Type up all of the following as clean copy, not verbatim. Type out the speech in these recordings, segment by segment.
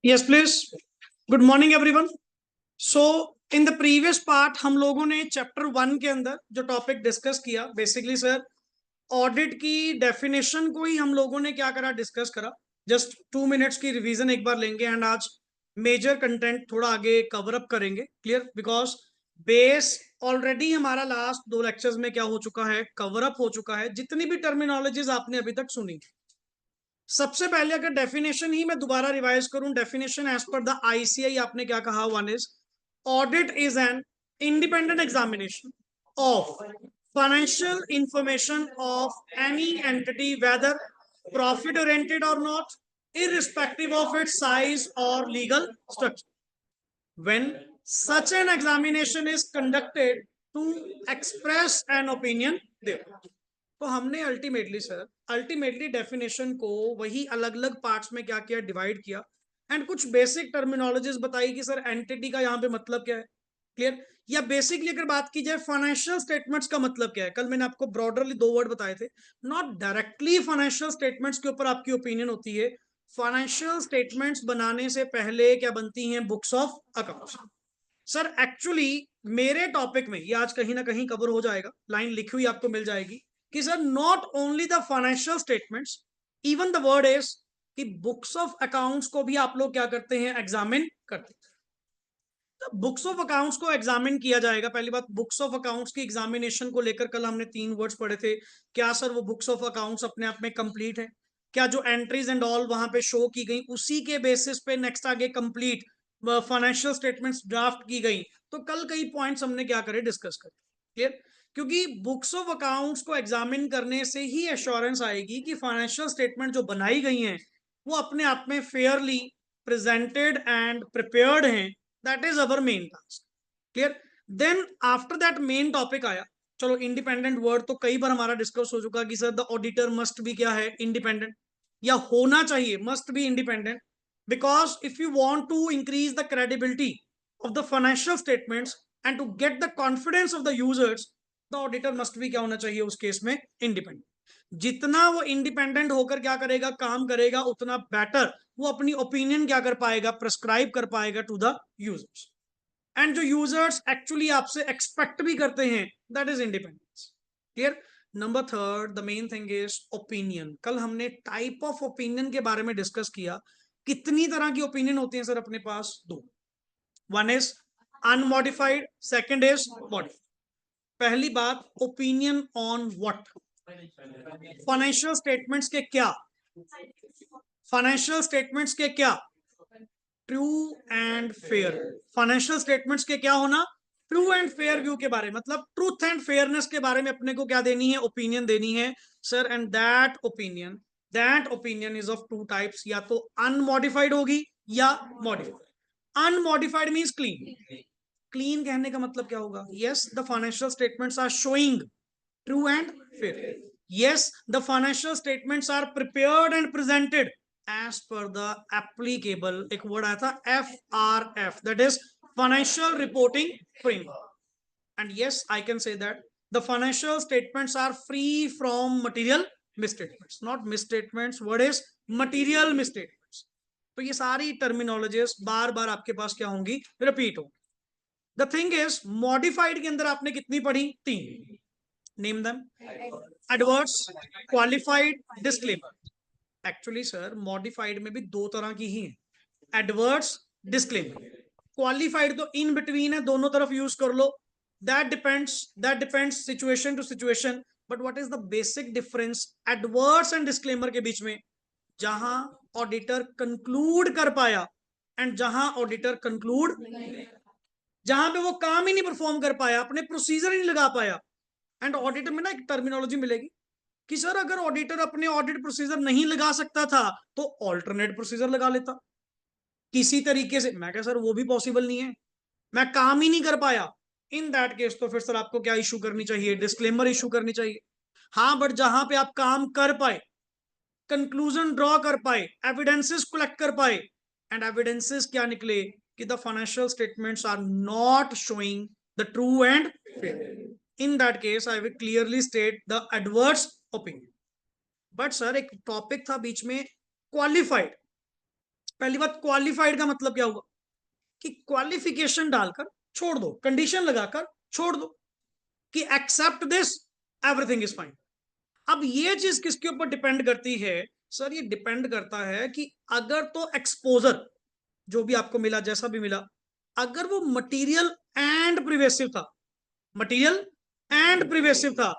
Yes please. Good morning everyone. So in the previous part हम लोगों ने chapter 1 के अंदर जो टॉपिक डिस्कस किया, बेसिकली सर ऑडिट की डेफिनेशन को ही हम लोगों ने क्या करा, डिस्कस करा। जस्ट 2 मिनट्स की रिवीजन एक बार लेंगे एंड आज मेजर कंटेंट थोड़ा आगे कवर अप करेंगे। क्लियर? बिकॉज बेस ऑलरेडी हमारा लास्ट 2 लेक्चर्स में क्या हो चुका है, कवर अप हो चुका है, जितनी भी टर्मिनोलॉजीज आपने अभी तक सुनी। सबसे पहले अगर डेफिनेशन ही मैं दोबारा रिवाइज करूं, definition as per the ICI आपने क्या कहा, one is audit is an independent examination of financial information of any entity whether profit oriented और not, irrespective of its size or legal structure. When such an examination is conducted to express an opinion there. तो हमने ultimately definition को वही अलग अलग parts में क्या किया, डिवाइड किया एंड कुछ बेसिक टर्मिनोलॉजीज बताई कि सर एंटिटी का यहाँ पे मतलब क्या है। क्लियर? या बेसिकली अगर बात की जाए फाइनेंशियल स्टेटमेंट्स का मतलब क्या है, कल मैंने आपको ब्रॉडरली 2 वर्ड बताए थे। नॉट डायरेक्टली फाइनेंशियल स्टेटमेंट्स के ऊपर आपकी ओपिनियन होती है। फाइनेंशियल स्टेटमेंट्स बनाने से पहले क्या बनती हैं, books of accounts. Sir actually मेरे टॉपिक में ये आज कहीं ना कहीं कवर हो जाएगा, लाइन लिखी हुई आपको मिल जाएगी कि sir not only the financial statements, even the word is कि बुक्स ऑफ अकाउंट्स को भी आप लोग क्या करते हैं, एग्जामिन करते हैं। तो बुक्स ऑफ अकाउंट्स को एग्जामिन किया जाएगा। पहली बात, बुक्स ऑफ अकाउंट्स की एग्जामिनेशन को लेकर कल हमने 3 वर्ड्स पढ़े थे। क्या सर वो बुक्स ऑफ अकाउंट्स अपने आप में कंप्लीट है? क्या जो एंट्रीज एंड ऑल वहां पे शो की गई उसी के बेसिस पे नेक्स्ट आगे कंप्लीट फाइनेंशियल स्टेटमेंट्स ड्राफ्ट की गई? तो कल कई पॉइंट्स हमने क्या करे, डिस्कस करे। क्लियर? क्योंकि बुक्स ऑफ अकाउंट्स को एग्जामिन करने से ही एश्योरेंस आएगी कि फाइनेंशियल स्टेटमेंट जो बनाई गई हैं वो अपने आप में फेयरली प्रेजेंटेड एंड प्रिपेयर्ड हैं। That is our main task. Clear? Then after that main topic आया, चलो इंडिपेंडेंट वर्ड तो कई बार हमारा डिस्कस हो चुका कि sir the auditor must be क्या है, इंडिपेंडेंट, या होना चाहिए, must be independent. Because if you want to increase the credibility of the financial statements and to get the confidence of the users, the auditor must be क्या होना चाहिए उस case में, इंडिपेंडेंट। जितना वो इंडिपेंडेंट होकर क्या करेगा, काम करेगा, उतना बेटर वो अपनी ओपिनियन क्या कर पाएगा, प्रेस्क्राइब कर पाएगा टू द यूजर्स। एंड जो यूजर्स एक्चुअली आपसे एक्सपेक्ट भी करते हैं, that is independence. Clear? Number third, the main thing is opinion. कल हमने टाइप ऑफ ओपिनियन के बारे में डिस्कस किया। कितनी तरह की ओपिनियन होती है सर अपने पास? 2। One is unmodified, second is modified. पहली बात, opinion on what? Financial statements के क्या? फाइनेंशियल स्टेटमेंट्स के क्या? True and fair. Financial statements के क्या होना? ट्रू एंड फेयर व्यू के बारे में, मतलब ट्रूथ एंड फेयरनेस के बारे में अपने को क्या देनी है, ओपिनियन देनी है sir. And that opinion is of 2 types, या तो अनमॉडिफाइड होगी या modified. Unmodified means clean. Clean कहने का मतलब क्या होगा? Yes, the financial statements are showing true and fair. Yes, the financial statements are prepared and presented as per the applicable, एक वर्ड आया था FRF, that is financial reporting framework. And yes, I can say that the financial statements are free from material misstatements, not misstatements, word is material misstatements. तो ये सारी terminologies बार बार आपके पास क्या होंगी, repeat होंगी। द थिंग इज, मॉडिफाइड के अंदर आपने कितनी पढ़ी? 3। Name them. Adverse, qualified, disclaimer. Actually sir modified में भी 2 तरह की ही है, एडवर्स, डिस्क्लेमर। क्वालिफाइड तो इन बिटवीन है, दोनों तरफ यूज कर लो। That depends situation to situation. But what is the basic difference adverse and disclaimer के बीच में? जहां ऑडिटर कंक्लूड कर पाया एंड जहां ऑडिटर कंक्लूड, जहां पे वो काम ही नहीं परफॉर्म कर पाया, अपने प्रोसीजर ही नहीं लगा पाया। एंड ऑडिटर में ना एक टर्मिनोलॉजी मिलेगी कि सर अगर ऑडिटर अपने ऑडिट प्रोसीजर नहीं लगा सकता था तो ऑल्टरनेट प्रोसीजर लगा लेता किसी तरीके से। मैं क्या सर वो भी पॉसिबल नहीं है, मैं काम ही नहीं कर पाया। इन दैट केस तो फिर सर आपको क्या इशू करनी चाहिए, डिस्क्लेमर इशू करनी चाहिए। हाँ, बट जहां पे आप काम कर पाए, कंक्लूजन ड्रॉ कर पाए, एविडेंसेस कलेक्ट कर पाए, एंड एविडेंसेस क्या निकले कि the financial statements are not showing the true and fair, in that case I will clearly state the adverse opinion. But sir एक टॉपिक था बीच में, क्वालिफाइड। पहली बात, क्वालिफाइड का मतलब क्या हुआ कि क्वालिफिकेशन डालकर छोड़ दो, कंडीशन लगाकर छोड़ दो कि except this, everything is fine. अब ये चीज किसके ऊपर डिपेंड करती है सर? ये डिपेंड करता है कि अगर तो एक्सपोजर जो भी आपको मिला, जैसा भी मिला, अगर वो मटीरियल एंड प्रिवेसिव था, मटीरियल एंड प्रिवेसिव था,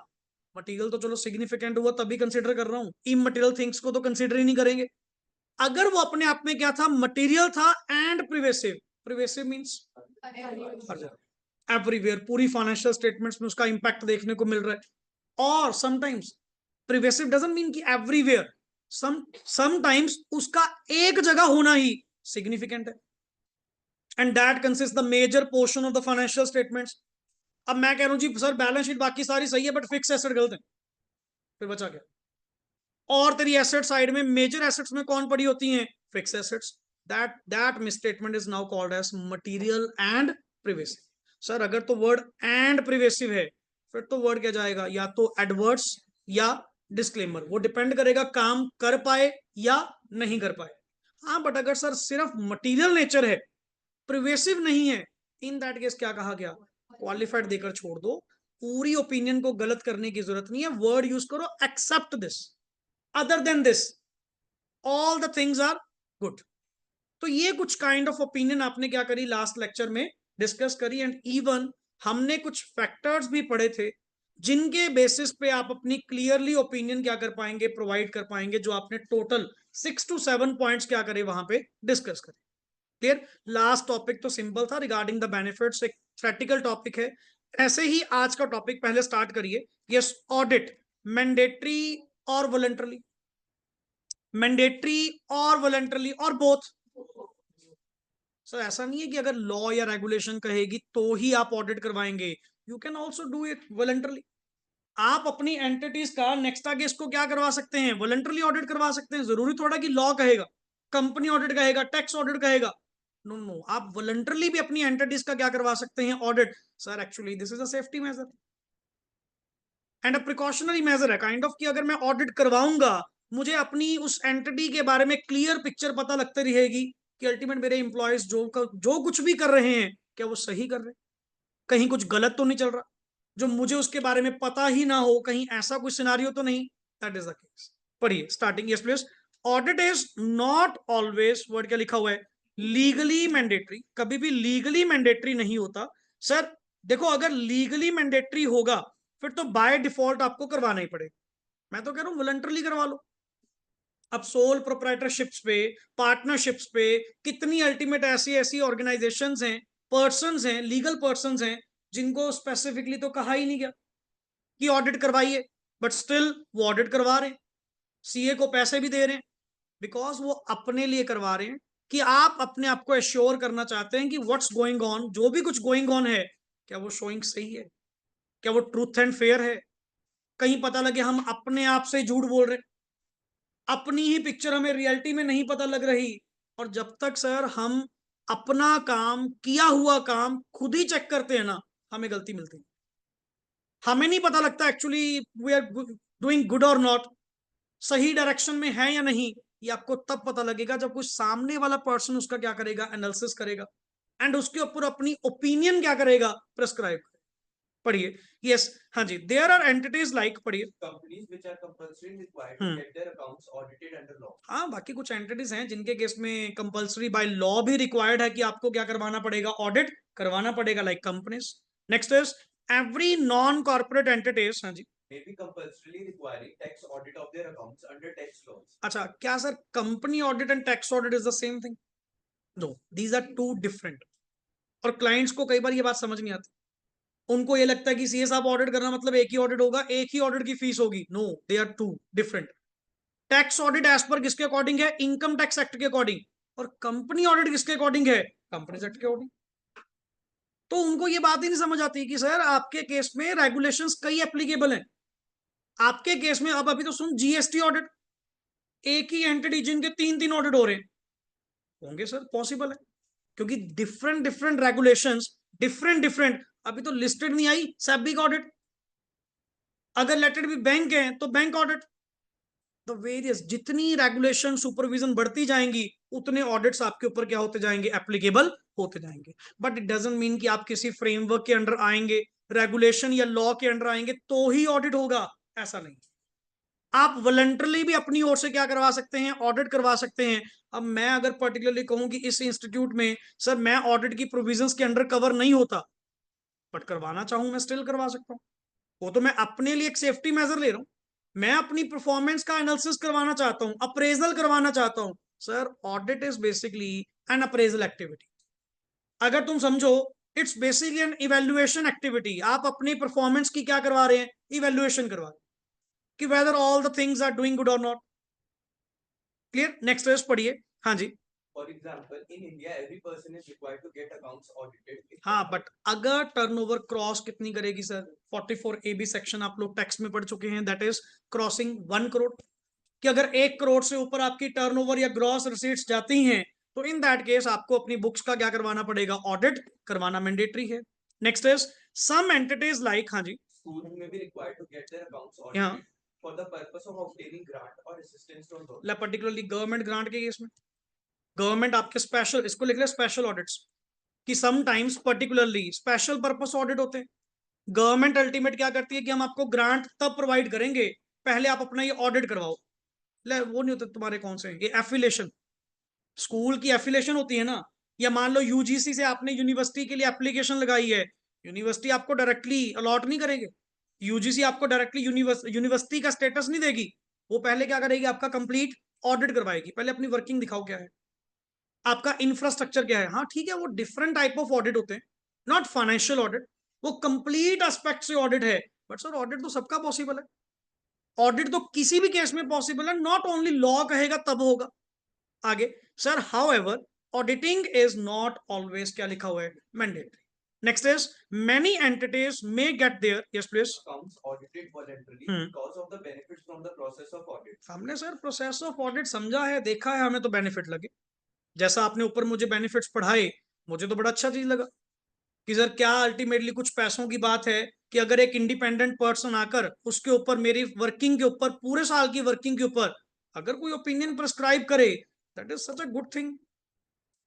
मटीरियल तो चलो सिग्निफिकेंट हुआ तभी कंसिडर कर रहा हूं, इमटेरियल थिंग्स को तो कंसिडर ही नहीं करेंगे। अगर वो अपने आप में क्या था, मटीरियल था and pervasive, pervasive means everywhere, पूरी फाइनेंशियल स्टेटमेंट्स में उसका इंपैक्ट देखने को मिल रहा है। और समटाइम्स प्रिवेसिव डजंट मीन कि एवरीवेयर, समटाइम्स उसका एक जगह होना ही सिग्निफिकेंट है, and that consist the major portion of the financial statements. अब मैं कह रहा हूं जी सर बैलेंस शीट बाकी सारी सही है बट फिक्स एसेट गलत है, फिर बचा क्या? और तेरी एसेट साइड में मेजर एसेट्स में कौन पड़ी होती हैं? Fix assets. That misstatement is now called as material and pervasive. Sir अगर तो वर्ड एंड प्रिवेसिव है फिर तो वर्ड क्या जाएगा, या तो एडवर्ड्स या डिस्क्लेमर, वो डिपेंड करेगा काम कर पाए या नहीं कर पाए। हाँ बट अगर सर सिर्फ मटीरियल नेचर है, प्रिवेसिव नहीं है, इन दैट केस क्या कहा गया, क्वालिफाइड देकर छोड़ दो। पूरी ओपिनियन को गलत करने की जरूरत नहीं है, वर्ड यूज करो except this, other than this, all the things are good. तो ये कुछ काइंड ऑफ ओपिनियन आपने क्या करी लास्ट लेक्चर में डिस्कस करी, एंड इवन हमने कुछ फैक्टर्स भी पढ़े थे जिनके बेसिस पे आप अपनी क्लियरली ओपिनियन क्या कर पाएंगे, प्रोवाइड कर पाएंगे, जो आपने टोटल 6 to 7 पॉइंट्स क्या करे वहां पे डिस्कस करे। क्लियर? लास्ट टॉपिक तो सिंपल था रिगार्डिंग द बेनिफिट्स, एक थ्योरेटिकल टॉपिक है। ऐसे ही आज का टॉपिक पहले स्टार्ट करिए। यस, ऑडिट मैंडेटरी और वॉलंटरी, मैंडेटरी और वॉलंटरी और बोथ। सर ऐसा नहीं है कि अगर लॉ या रेगुलेशन कहेगी तो ही आप ऑडिट करवाएंगे, you can also do it voluntarily. आप अपनी एंटिटीज का नेक्स्ट आगे इसको क्या करवा सकते हैं, वॉलंटरली ऑडिट करवा सकते हैं। जरूरी थोड़ा कि लॉ कहेगा, कंपनी ऑडिट कहेगा, टैक्स ऑडिट कहेगा, नो नो, आप वॉलंटरली भी अपनी एंटिटीज का क्या करवा सकते हैं, audit. Sir actually this is a safety major and a precautionary major है काइंड ऑफ, कि अगर मैं ऑडिट करवाऊंगा मुझे अपनी उस एंटिटी के बारे में क्लियर पिक्चर पता लगती रहेगी कि अल्टीमेट मेरे इंप्लॉयज जो कुछ भी कर रहे हैं क्या वो सही कर रहे हैं, कहीं कुछ गलत तो नहीं चल रहा जो मुझे उसके बारे में पता ही ना हो, कहीं ऐसा कोई सिनारियो तो नहीं। That is the case. पढ़िए starting, yes please. Audit is not always, word क्या लिखा हुआ है, लीगली मैंडेटरी, कभी भी लीगली मैंडेटरी नहीं होता। सर देखो अगर लीगली मैंडेटरी होगा फिर तो बाय डिफॉल्ट आपको करवाना ही पड़ेगा। मैं तो कह रहा हूं वॉलंटरली करवा लो। अब सोल प्रोप्राइटरशिप्स पे, पार्टनरशिप्स पे कितनी अल्टीमेट ऐसी ऐसी ऑर्गेनाइजेशंस हैं, पर्संस हैं, लीगल पर्संस हैं जिनको स्पेसिफिकली तो कहा ही नहीं गया कि ऑडिट करवाइए, बट स्टिल वो ऑडिट करवा रहे हैं, सीए को पैसे भी दे रहे हैं, बिकॉज वो अपने लिए करवा रहे हैं कि आप अपने आप को एश्योर करना चाहते हैं कि व्हाट्स गोइंग ऑन, जो भी कुछ गोइंग ऑन है क्या वो शोइंग सही है, क्या वो ट्रूथ एंड फेयर है। कहीं पता लगे हम अपने आप से झूठ बोल रहे, अपनी ही पिक्चर हमें रियलिटी में नहीं पता लग रही। और जब तक सर हम अपना काम, किया हुआ काम खुद ही चेक करते हैं ना, हमें गलती मिलती है, हमें नहीं पता लगता actually we are doing good और नॉट, सही डायरेक्शन में है या नहीं। ये आपको तब पता लगेगा जब कुछ सामने वाला पर्सन उसका क्या करेगा, एनालिसिस करेगा एंड उसके ऊपर अपनी ओपिनियन क्या करेगा, प्रेस्क्राइब। पढ़िए, यस, हाँ जी, देयर आर एंटिटीज लाइक, पढ़िए, companies which are compulsory required to get their accounts audited under law. हाँ बाकी कुछ एंटिटीज हैं जिनके केस में कंपलसरी बाय लॉ भी रिक्वायर्ड है कि आपको क्या करवाना पड़ेगा, ऑडिट करवाना पड़ेगा, like companies. Next is every non corporate entities, हाँ जी, May be compulsorily requiring tax audit of their accounts under tax laws. अच्छा क्या sir company audit and tax audit is the same thing? No, these are two different. और clients को कई बार ये बात समझ नहीं आती, उनको ये लगता है कि सीए साहब ऑडिट करना मतलब एक ही ऑडिट होगा, एक ही ऑडिट की फीस होगी। No, they are two different. Tax audit as per किसके अकॉर्डिंग है, इनकम टैक्स एक्ट के अकॉर्डिंग, और कंपनी ऑडिट किसके अकॉर्डिंग है, कंपनी एक्ट के अकॉर्डिंग। तो उनको ये बात ही नहीं समझ आती कि सर आपके केस में रेगुलेशंस कई एप्लीकेबल हैं। आपके केस में अब अभी तो सुन, जीएसटी ऑडिट, एक ही एंटिटी जिनके 3 ऑडिट हो रहे हैं, होंगे सर, पॉसिबल है, क्योंकि different different regulations, different different. अभी तो लिस्टेड नहीं आई सेबी का ऑडिट, अगर लेटेड भी बैंक है तो बैंक ऑडिट, द वेरियस, जितनी रेगुलेशन सुपरविजन बढ़ती जाएंगी उतने ऑडिट्स आपके ऊपर क्या होते जाएंगे, एप्लीकेबल होते जाएंगे। बट इट डजंट मीन कि आप किसी फ्रेमवर्क के अंडर आएंगे, रेगुलेशन या लॉ के अंडर आएंगे तो ही ऑडिट होगा, ऐसा नहीं। आप वॉलंटरली भी अपनी ओर से क्या करवा सकते हैं, ऑडिट करवा सकते हैं। अब मैं अगर पर्टिकुलरली कहूं कि इस इंस्टीट्यूट में सर मैं ऑडिट की प्रोविजंस के अंडर कवर नहीं होता, बट करवाना चाहूं मैं स्टिल करवा सकता हूं। वो तो मैं अपने लिए एक सेफ्टी मेजर ले रहा हूं। मैं अपनी परफॉर्मेंस का एनालिसिस करवाना चाहता हूं, अप्रेजल करवाना चाहता हूं। Sir audit is basically an appraisal activity. अगर तुम समझो, it's basically an evaluation activity. आप अपनी परफॉर्मेंस की क्या करवा रहे हैं, इवेल्युएशन करवा रहे हैं कि whether all the things are doing good और नॉट। क्लियर? नेक्स्ट पेज पढ़िए। हाँ जी। For example, in India, every person is required to get accounts audited. हाँ, बट अगर टर्नओवर क्रॉस कितनी करेगी सर, 44AB सेक्शन आप लोग टैक्स में पढ़ चुके हैं, दैट इज क्रॉसिंग 1 करोड़। कि अगर 1 करोड़ से ऊपर आपकी टर्नओवर या ग्रॉस रिसीट्स जाती हैं तो इन दैट केस आपको अपनी बुक्स का क्या करवाना पड़ेगा, ऑडिट करवाना मैंडेटरी है। Next is some entities like, हाँ जी, Schools may be required to get their accounts यहाँ audited for the purpose of obtaining grant or assistance from government. Particularly government grant के केस में गवर्नमेंट आपके special, इसको लिख ले स्पेशल ऑडिट्स, कि sometimes particularly special purpose audit होते हैं। गवर्नमेंट अल्टीमेट क्या करती है कि हम आपको ग्रांट तब प्रोवाइड करेंगे, पहले आप अपना ये ऑडिट करवाओ। ले वो नहीं होते तुम्हारे कौन से, ये एफिलेशन, स्कूल की एफिलेशन होती है ना। या मान लो यूजीसी से आपने यूनिवर्सिटी के लिए एप्लीकेशन लगाई है, यूनिवर्सिटी आपको डायरेक्टली अलॉट नहीं करेंगे। यूजीसी आपको डायरेक्टली यूनिवर्सिटी का स्टेटस नहीं देगी। वो पहले क्या करेगी, आपका कंप्लीट ऑडिट करवाएगी। पहले अपनी वर्किंग दिखाओ क्या है, आपका इंफ्रास्ट्रक्चर क्या है। हाँ ठीक है, वो डिफरेंट टाइप ऑफ ऑडिट होते हैं, नॉट फाइनेंशियल ऑडिट, वो कंप्लीट एस्पेक्ट से ऑडिट है। बट सर ऑडिट तो सबका पॉसिबल है, ऑडिट तो किसी भी केस में पॉसिबल है, नॉट ओनली लॉ कहेगा तब होगा। आगे sir, however auditing is not always क्या लिखा हुआ है, mandatory. Next is many entities may get there, yes please. Accounts audited voluntarily because of the benefits from the process of audit. हमने sir process of audit समझा है, देखा है, हमें तो बेनिफिट लगे। जैसा आपने ऊपर मुझे बेनिफिट्स पढ़ाए, मुझे तो बड़ा अच्छा चीज लगा कि सर क्या अल्टीमेटली कुछ पैसों की बात है कि अगर एक इंडिपेंडेंट पर्सन आकर उसके ऊपर, मेरी वर्किंग के ऊपर, पूरे साल की वर्किंग के ऊपर अगर कोई ओपिनियन प्रिस्क्राइब करे, that is such a good thing.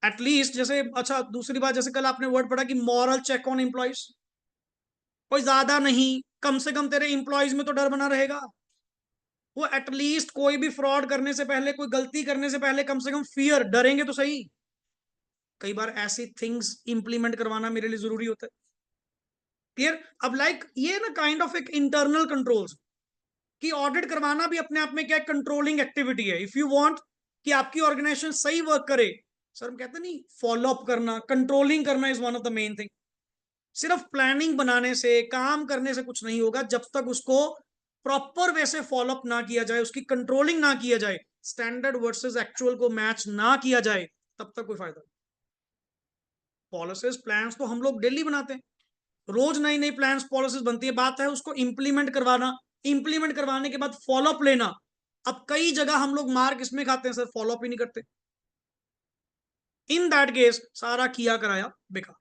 At least जैसे, अच्छा दूसरी बात, जैसे कल आपने वर्ड पढ़ा कि मॉरल चेक ऑन एम्प्लॉइज, कोई ज्यादा नहीं, कम से कम तेरे एम्प्लॉइज में तो डर बना रहेगा। वो एटलीस्ट कोई भी फ्रॉड करने से पहले, कोई गलती करने से पहले कम से कम फियर, डरेंगे तो सही। कई बार ऐसी थिंग्स इंप्लीमेंट करवाना मेरे लिए जरूरी होता है। क्लियर? अब लाइक ये ना काइंड ऑफ एक इंटरनल कंट्रोल्स, कि ऑडिट करवाना भी अपने आप में क्या कंट्रोलिंग एक्टिविटी है। इफ यू वांट कि आपकी ऑर्गेनाइजेशन सही वर्क करे, सर हम कहते नहीं, फॉलो अप करना, कंट्रोलिंग करना is one of the main thing. सिर्फ प्लानिंग बनाने से, काम करने से कुछ नहीं होगा जब तक उसको प्रॉपर वे से फॉलो अप ना किया जाए, उसकी कंट्रोलिंग ना किया जाए, स्टैंडर्ड वर्सेस एक्चुअल को मैच ना किया जाए, तब तक कोई फायदा नहीं। पॉलिसीज प्लान्स तो हम लोग डेली बनाते हैं, रोज नई नई प्लान्स पॉलिसीज बनती है, बात है उसको इंप्लीमेंट करवाना, इंप्लीमेंट करवाने के बाद फॉलोअप लेना। अब कई जगह हम लोग मार्क इसमें खाते हैं सर, फॉलोअप ही नहीं करते। इन दैट केस सारा किया कराया बेकार।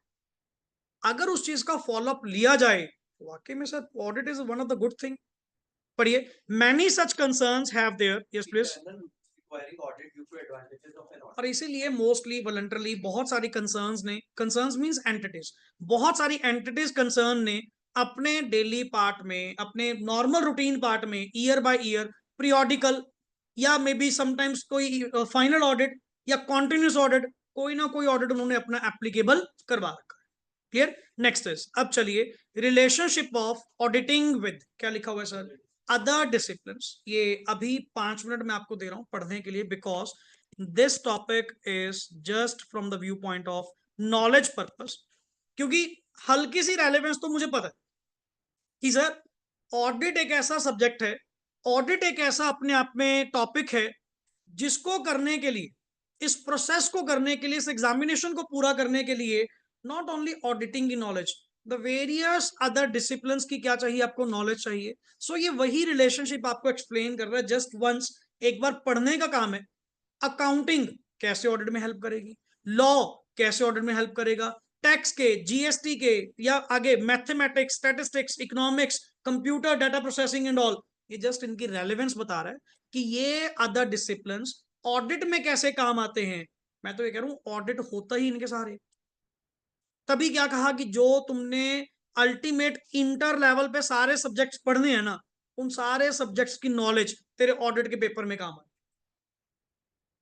अगर उस चीज का फॉलोअप लिया जाए तो वाकई में sir audit is one of the good thing. पढ़िए, many such concerns have there, yes please. Internal requiring audit due to advantages of an audit. और इसीलिए मोस्टली वॉलंटरली बहुत सारी कंसर्न्स ने, कंसर्न्स मींस एंटिटीज, बहुत सारी एंटिटीज कंसर्न ने अपने डेली पार्ट में, अपने नॉर्मल रूटीन पार्ट में, ईयर बाय ईयर, पीरियोडिकल, या मे बी समटाइम्स कोई फाइनल ऑडिट या कॉन्टिन्यूस ऑडिट, कोई ना कोई ऑडिट उन्होंने अपना एप्लीकेबल करवा रखा है। क्लियर? नेक्स्ट इज, अब चलिए, रिलेशनशिप ऑफ ऑडिटिंग विद, क्या लिखा हुआ है सर, अदर डिसिप्लिन। ये अभी 5 मिनट में आपको दे रहा हूं पढ़ने के लिए, because this topic is just from the view point of knowledge purpose. क्योंकि हल्की सी रेलेवेंस तो मुझे पता है कि सर ऑडिट एक ऐसा सब्जेक्ट है, ऑडिट एक ऐसा अपने आप में टॉपिक है जिसको करने के लिए, इस प्रोसेस को करने के लिए, इस एग्जामिनेशन को पूरा करने के लिए, नॉट ओनली ऑडिटिंग की knowledge, the various other discipline की क्या चाहिए आपको, नॉलेज चाहिए। सो ये वही रिलेशनशिप आपको एक्सप्लेन कर रहा है, जस्ट वंस एक बार पढ़ने का काम है। अकाउंटिंग कैसे ऑडिट में हेल्प करेगी, लॉ कैसे ऑडिट में हेल्प करेगा, टैक्स के, जीएसटी के, या आगे mathematics, statistics, economics, computer, data processing and all, ये जस्ट इनकी रेलेवेंस बता रहा है कि ये अदर डिसिप्लिन्स ऑडिट में कैसे काम आते हैं। मैं तो ये कह रहा हूं ऑडिट होता ही इनके सारे। तभी क्या कहा कि जो तुमने अल्टीमेट इंटर लेवल पे सारे सब्जेक्ट्स पढ़ने हैं ना, उन सारे सब्जेक्ट्स की नॉलेज तेरे ऑडिट के पेपर में काम आए।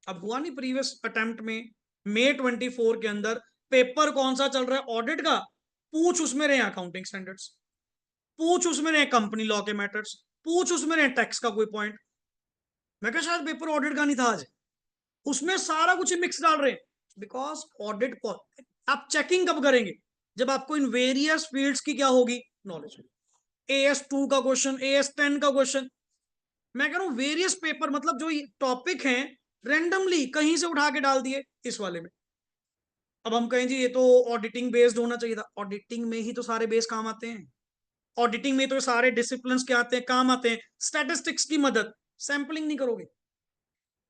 अब हुआ नहीं प्रीवियस अटेम्प्ट में May 24 के अंदर पेपर कौन सा चल रहा है ऑडिट का, पूछ उसमें रहे अकाउंटिंग स्टैंडर्ड्स, पूछ उसमें रहे कंपनी लॉ के मैटर्स, पूछ उसमें रहे टैक्स का कोई पॉइंट। मैं क्या शायद पेपर ऑडिट का नहीं था आज, उसमें सारा कुछ मिक्स डाल रहे हैं। बिकॉज ऑडिट को आप चेकिंग कब करेंगे, जब आपको इन वेरियस फील्ड्स की क्या होगी, नॉलेज होगी। AS2 का क्वेश्चन, AS10 का क्वेश्चन, मैं कह रहा हूं वेरियस पेपर, मतलब जो टॉपिक हैं रेंडमली कहीं से उठा के डाल दिए इस वाले में। अब हम कहें जी ये तो ऑडिटिंग बेस्ड होना चाहिए था, ऑडिटिंग में ही तो सारे बेस काम आते हैं, ऑडिटिंग में तो सारे डिसिप्लिन क्या आते हैं, काम आते हैं। स्टैटिस्टिक्स की मदद, सैंपलिंग नहीं करोगे।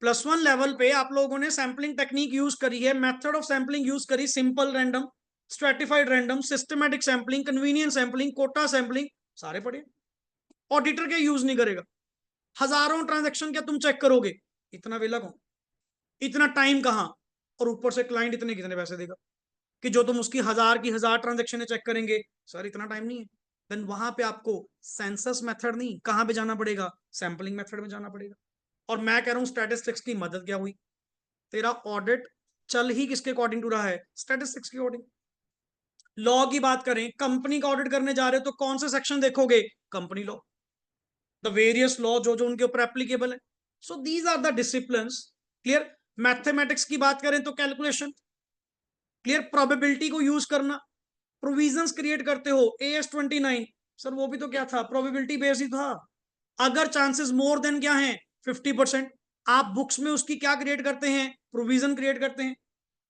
+1 लेवल पे आप लोगों ने सैंपलिंग टेक्निक यूज करी है, मेथड ऑफ सैंपलिंग यूज करी, simple random, stratified random, systematic sampling, convenient sampling, quota sampling, सारे पढ़े। ऑडिटर के यूज नहीं करेगा। हजारों ट्रांजैक्शन क्या तुम चेक करोगे, इतना वेला कौन, इतना टाइम कहां, और ऊपर से क्लाइंट इतने कितने पैसे देगा कि जो तुम उसकी हजार ट्रांजेक्शन चेक करेंगे। सर इतना टाइम नहीं है। देन वहां पे आपको सेंसस मेथड नहीं, कहां पे जाना पड़ेगा, सैंपलिंग मेथड में जाना पड़ेगा। और मैं कह रहा हूं स्टैटिस्टिक्स की मदद क्या हुई, तेरा ऑडिट चल ही किसके अकॉर्डिंग टू रहा है, स्टैटिस्टिक्स के अकॉर्डिंग। लॉ की बात करें, कंपनी का ऑडिट करने जा रहे हो तो कौन से सेक्शन देखोगे, company law, the various law जो जो उनके ऊपर एप्लीकेबल है। So these are the discipline. Clear. Mathematics की बात करें तो कैलकुलेशन, क्लियर, प्रोबेबिलिटी को यूज करना, प्रोविजंस क्रिएट करते हो, AS29, सर वो भी तो क्या था, प्रोबेबिलिटी बेस्ड ही था। अगर चांसेस मोर देन क्या है, 50%, आप बुक्स में उसकी क्या क्रिएट करते हैं, प्रोविजन क्रिएट करते हैं।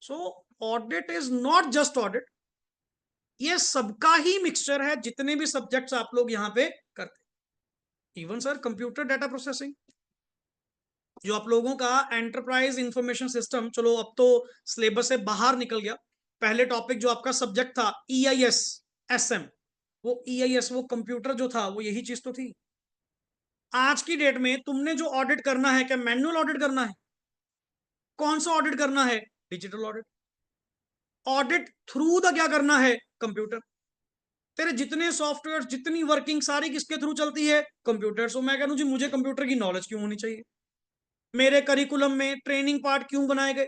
So audit is not just audit, ये सबका ही मिक्सचर है, जितने भी सब्जेक्ट्स आप लोग यहां पे करते हैं। Even sir computer data processing, जो आप लोगों का एंटरप्राइज इंफॉर्मेशन सिस्टम, चलो अब तो सिलेबस से बाहर निकल गया। पहले टॉपिक जो आपका सब्जेक्ट था EIS SM, वो EIS वो कंप्यूटर जो था वो यही चीज तो थी। आज की डेट में तुमने जो ऑडिट करना है, क्या मैनुअल ऑडिट करना है, कौन सा ऑडिट करना है, digital audit. Audit through the क्या करना है, कंप्यूटर। तेरे जितने सॉफ्टवेयर, जितनी वर्किंग सारी किसके थ्रू चलती है, कंप्यूटर। सो मैं कह रहा हूं जी मुझे कंप्यूटर की नॉलेज क्यों होनी चाहिए, मेरे करिकुलम में ट्रेनिंग पार्ट क्यों बनाए गए,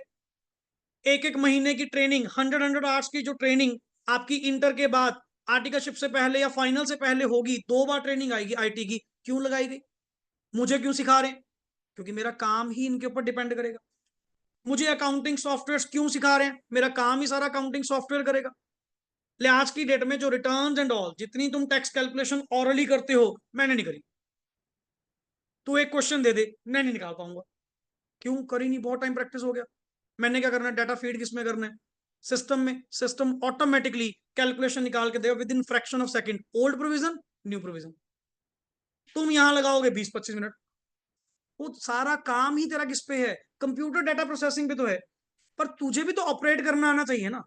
एक एक महीने की ट्रेनिंग, 100 आवर्स की जो ट्रेनिंग आपकी इंटर के बाद आर्टिकलशिप से पहले या फाइनल से पहले होगी, 2 बार ट्रेनिंग आएगी IT की, क्यों लगाई गई, मुझे क्यों सिखा रहे हैं, क्योंकि मेरा काम ही इनके ऊपर डिपेंड करेगा। मुझे अकाउंटिंग सॉफ्टवेयर क्यों सिखा रहे हैं, मेरा काम ही सारा अकाउंटिंग सॉफ्टवेयर करेगा। ले आज की डेट में जो रिटर्न्स एंड ऑल, जितनी तुम टैक्स कैलकुलेशन ऑरली करते हो, मैंने नहीं करी। तू एक क्वेश्चन दे दे, मैं नहीं निकाल पाऊंगा, क्यों करी नहीं, बहुत टाइम प्रैक्टिस हो गया। मैंने क्या करना है, डाटा फीड किसमें करना है, सिस्टम में, सिस्टम ऑटोमेटिकली कैलकुलेशन निकाल के देगा with in fraction of second, old provision new provision. तुम यहां लगाओगे 20-25 मिनट, वो सारा काम ही तेरा किस पे है, कंप्यूटर डाटा प्रोसेसिंग पे तो है। पर तुझे भी तो ऑपरेट करना आना चाहिए ना।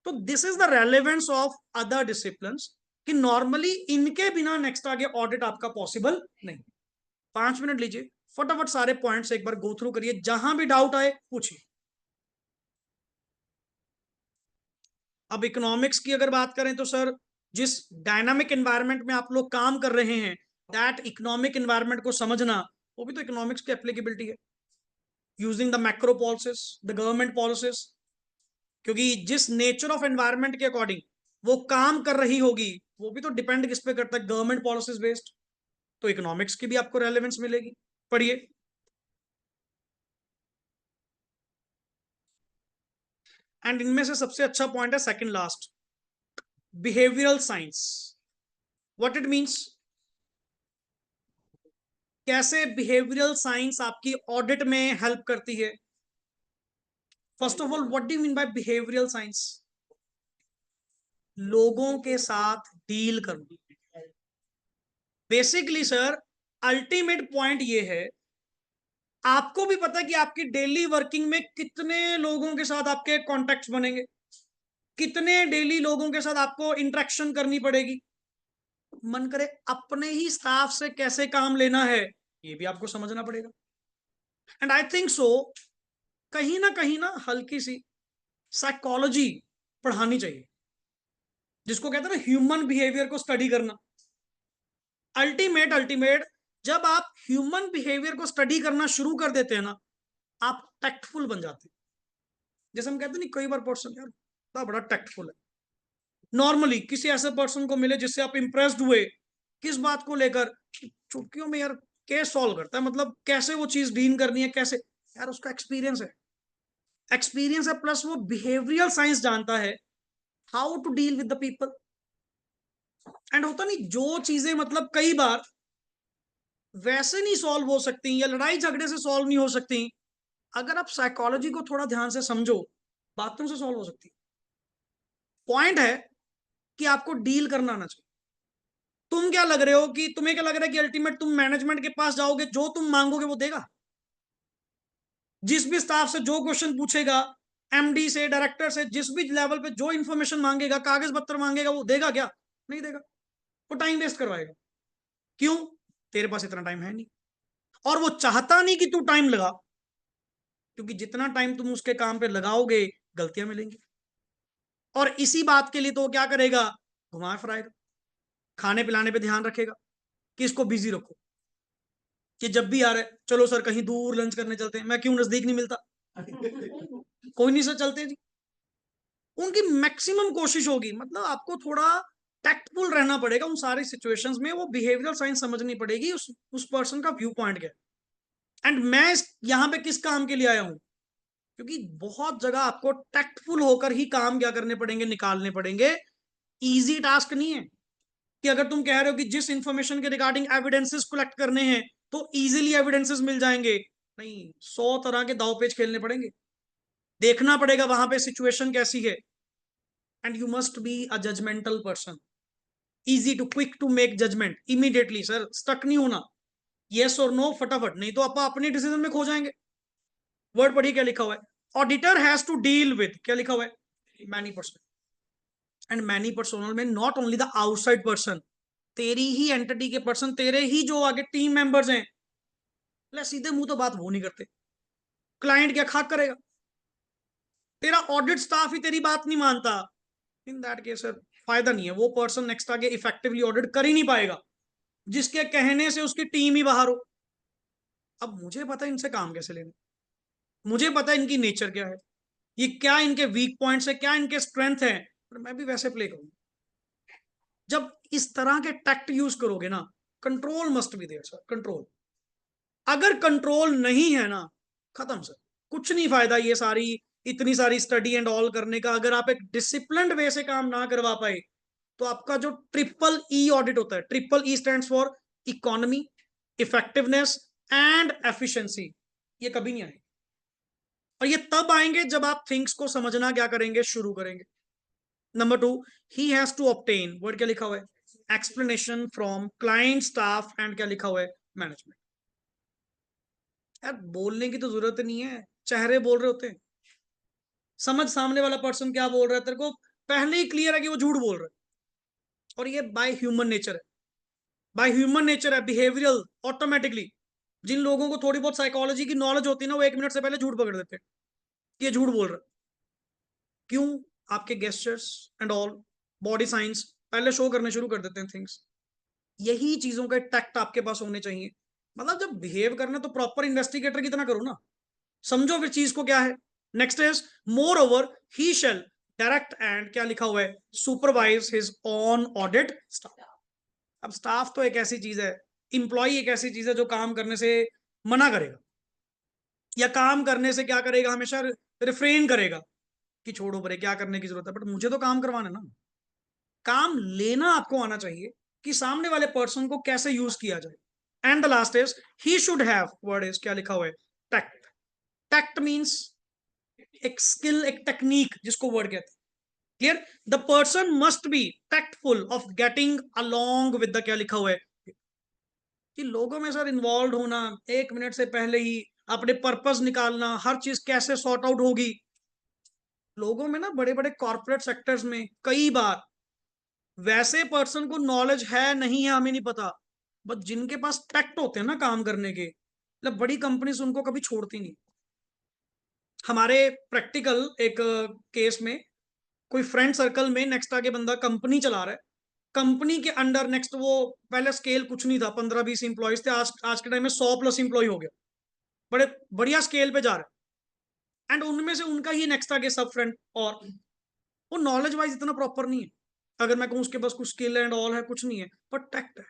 तो this is the relevance of other discipline, कि नॉर्मली इनके बिना नेक्स्ट आगे ऑडिट आपका पॉसिबल नहीं। 5 मिनट लीजिए, फटाफट सारे पॉइंट्स एक बार गो थ्रू करिए, जहां भी डाउट आए पूछिए। अब इकोनॉमिक्स की अगर बात करें तो सर, जिस डायनामिक एनवायरनमेंट में आप लोग काम कर रहे हैं, दैट इकोनॉमिक एनवायरनमेंट को समझना, वो भी तो इकोनॉमिक्स की एप्लीकेबिलिटी है, using the macro policies, the government policies. क्योंकि जिस नेचर ऑफ एनवायरनमेंट के अकॉर्डिंग वो काम कर रही होगी, वो भी तो डिपेंड किस पे करता है, गवर्नमेंट पॉलिसीज बेस्ड। तो इकोनॉमिक्स की भी आपको रेलेवेंस मिलेगी, पढ़िए। एंड इनमें से सबसे अच्छा पॉइंट है second last, behavioural science. What it means, कैसे बिहेवियरल साइंस आपकी ऑडिट में हेल्प करती है। First of all, what do you mean by behavioural science, लोगों के साथ डील करना। बेसिकली सर, अल्टीमेट पॉइंट ये है, आपको भी पता है कि आपकी डेली वर्किंग में कितने लोगों के साथ आपके कॉन्टेक्ट्स बनेंगे, कितने डेली लोगों के साथ आपको इंटरेक्शन करनी पड़ेगी। मन करे अपने ही स्टाफ से कैसे काम लेना है, ये भी आपको समझना पड़ेगा। एंड आई थिंक सो कहीं ना हल्की सी साइकोलॉजी पढ़ानी चाहिए, जिसको कहते हैं ना ह्यूमन बिहेवियर को स्टडी करना। अल्टीमेट जब आप ह्यूमन बिहेवियर को स्टडी करना शुरू कर देते हैं ना, आप टैक्टफुल बन जाते हैं। जैसे हम कहते हैं नहीं, कई बार पर्सन यार बड़ा टैक्टफुल है, नॉर्मली किसी ऐसे पर्सन को मिले जिससे आप इंप्रेस्ड हुए, किस बात को लेकर, चुटकियों में यार केस सॉल्व करता है, मतलब कैसे वो चीज डील करनी है, कैसे, यार उसका एक्सपीरियंस है प्लस वो बिहेवियरल साइंस जानता है, how to deal with the people. And होता नहीं, जो चीजें मतलब कई बार वैसे नहीं सॉल्व हो सकती या लड़ाई झगड़े से सॉल्व नहीं हो सकती, अगर आप साइकोलॉजी को थोड़ा ध्यान से समझो, बातों से सॉल्व हो सकती है। पॉइंट है कि आपको डील करना आना चाहिए। तुम क्या लग रहे हो कि तुम्हें क्या लग रहा है कि अल्टीमेट तुम मैनेजमेंट के पास जाओगे, जो तुम मांगोगे वो देगा? जिस भी स्टाफ से जो क्वेश्चन पूछेगा, एमडी से, डायरेक्टर से, जिस भी लेवल पे जो इन्फॉर्मेशन मांगेगा, कागज पत्र मांगेगा, वो देगा क्या? नहीं देगा। वो टाइम वेस्ट करवाएगा। क्यों? तेरे पास इतना टाइम है नहीं, और वो चाहता नहीं कि तू टाइम लगा, क्योंकि जितना टाइम तुम उसके काम पे लगाओगे गलतियां मिलेंगी। और इसी बात के लिए तो वो क्या करेगा, घुमा फिराएगा, खाने पिलाने पे ध्यान रखेगा कि इसको बिजी रखो, कि जब भी आ रहे चलो सर कहीं दूर लंच करने चलते हैं, मैं क्यों, नजदीक नहीं मिलता? कोई नहीं सर, चलते जी। उनकी मैक्सिमम कोशिश होगी, मतलब आपको थोड़ा टैक्टफुल रहना पड़ेगा उन सारी सिचुएशंस में, वो बिहेवियरल साइंस समझनी पड़ेगी, उस पर्सन का व्यू पॉइंट क्या है। एंड मैं यहाँ पे किस काम के लिए आया हूं, क्योंकि बहुत जगह आपको टैक्टफुल होकर ही काम क्या करने पड़ेंगे, निकालने पड़ेंगे। इजी टास्क नहीं है कि अगर तुम कह रहे हो कि जिस इंफॉर्मेशन के रिगार्डिंग एविडेंसेस कलेक्ट करने हैं तो इजीली एविडेंसेस मिल जाएंगे, नहीं, 100 तरह के दाव पेच खेलने पड़ेंगे, देखना पड़ेगा वहां पे सिचुएशन कैसी है। And you must be a judgemental person, easy to quick to make judgement immediately. Sir stuck नहीं होना, येस और नो फटाफट, नहीं तो आप अपने डिसीजन में खो जाएंगे। वर्ड पढ़िए क्या लिखा हुआ है, auditor has to deal with, क्या लिखा हुआ है, many person. And many personal में not only the outside person, तेरी ही एंटिटी के पर्सन, तेरे ही जो आगे टीम मेंबर्स हैं, सीधे मुंह तो बात वो नहीं करते, क्लाइंट क्या खाक करेगा? तेरा ऑडिट स्टाफ ही तेरी बात नहीं मानता, इन दैट केस फायदा नहीं है, वो पर्सन नेक्स्ट आगे इफेक्टिवली ऑडिट कर ही नहीं पाएगा, जिसके कहने से उसकी टीम ही बाहर हो। अब मुझे पता है इनसे काम कैसे लेना, मुझे पता है इनकी नेचर क्या है, ये क्या इनके वीक पॉइंट्स है, क्या इनके स्ट्रेंथ है, पर मैं भी वैसे प्ले करूंगा। जब इस तरह के टैक्ट यूज करोगे ना, control must be there sir, control. अगर कंट्रोल नहीं है ना, खत्म सर, कुछ नहीं फायदा ये सारी इतनी सारी स्टडी एंड ऑल करने का, अगर आप एक डिसिप्लिन्ड वे से काम ना करवा पाए, तो आपका जो ट्रिपल ई ऑडिट होता है, triple E stands for economy, effectiveness and efficiency, ये कभी नहीं आएंगे। और ये तब आएंगे जब आप थिंग्स को समझना क्या करेंगे, शुरू करेंगे। Number 2, he has to obtain, word क्या लिखा हुआ है, explanation from client, staff and क्या लिखा हुआ है, मैनेजमेंट। यार बोलने की तो जरूरत नहीं है, चेहरे बोल रहे होते हैं। समझ सामने वाला पर्सन क्या बोल रहा है, तेरे को पहले ही क्लियर है कि वो झूठ बोल रहा है, और ये बाय ह्यूमन नेचर है, बाय ह्यूमन नेचर है, बिहेवियरल ऑटोमेटिकली। जिन लोगों को थोड़ी बहुत साइकोलॉजी की नॉलेज होती है ना, वो 1 मिनट से पहले झूठ पकड़ देते हैं कि ये झूठ बोल रहा है। क्यों? आपके gestures and all, body science पहले शो करने शुरू कर देते हैं थिंग्स। यही चीजों का टैक्ट आपके पास होने चाहिए, मतलब जब बिहेव करना तो प्रॉपर इन्वेस्टिगेटर की तरह करो ना, समझो फिर चीज को क्या है। Next is moreover he shall direct and क्या लिखा हुआ है, supervise his on audit staff. अब स्टाफ तो एक ऐसी चीज है, इंप्लॉय एक ऐसी चीज है जो काम करने से मना करेगा, या काम करने से क्या करेगा, हमेशा रिफ्रेन करेगा कि छोड़ो बरे क्या करने की जरूरत है, बट मुझे तो काम करवाना है ना। काम लेना आपको आना चाहिए कि सामने वाले पर्सन को कैसे यूज किया जाए। And the last is he should have, word is क्या लिखा हुआ है, टैक्ट। टैक्ट मीन्स एक स्किल, एक टेक्निक, जिसको वर्ड कहते हैं, clear. The person must B tactful of getting along with the, क्या लिखा हुआ है, कि लोगों में सर इन्वॉल्व होना, 1 मिनट से पहले ही अपने पर्पस निकालना, हर चीज कैसे सॉर्ट आउट होगी। लोगों में ना, बड़े बड़े कॉर्पोरेट सेक्टर्स में कई बार वैसे पर्सन को नॉलेज है नहीं है हमें नहीं पता, बट जिनके पास टैक्ट होते हैं ना काम करने के, मतलब बड़ी कंपनीज उनको कभी छोड़ती नहीं। हमारे प्रैक्टिकल एक केस में कोई फ्रेंड सर्कल में नेक्स्ट आगे बंदा कंपनी चला रहा है, कंपनी के अंडर नेक्स्ट वो, पहले स्केल कुछ नहीं था, 15-20 इंप्लॉयज थे, आज के टाइम में 100+ इंप्लॉय हो गया, बड़े बढ़िया स्केल पे जा रहा है। एंड उनमें से उनका ही नेक्स्ट आगे सब फ्रेंड, और वो नॉलेज वाइज इतना प्रॉपर नहीं है, अगर मैं कहूँ उसके पास कुछ स्किल एंड ऑल है, कुछ नहीं है, पर टैक्ट है।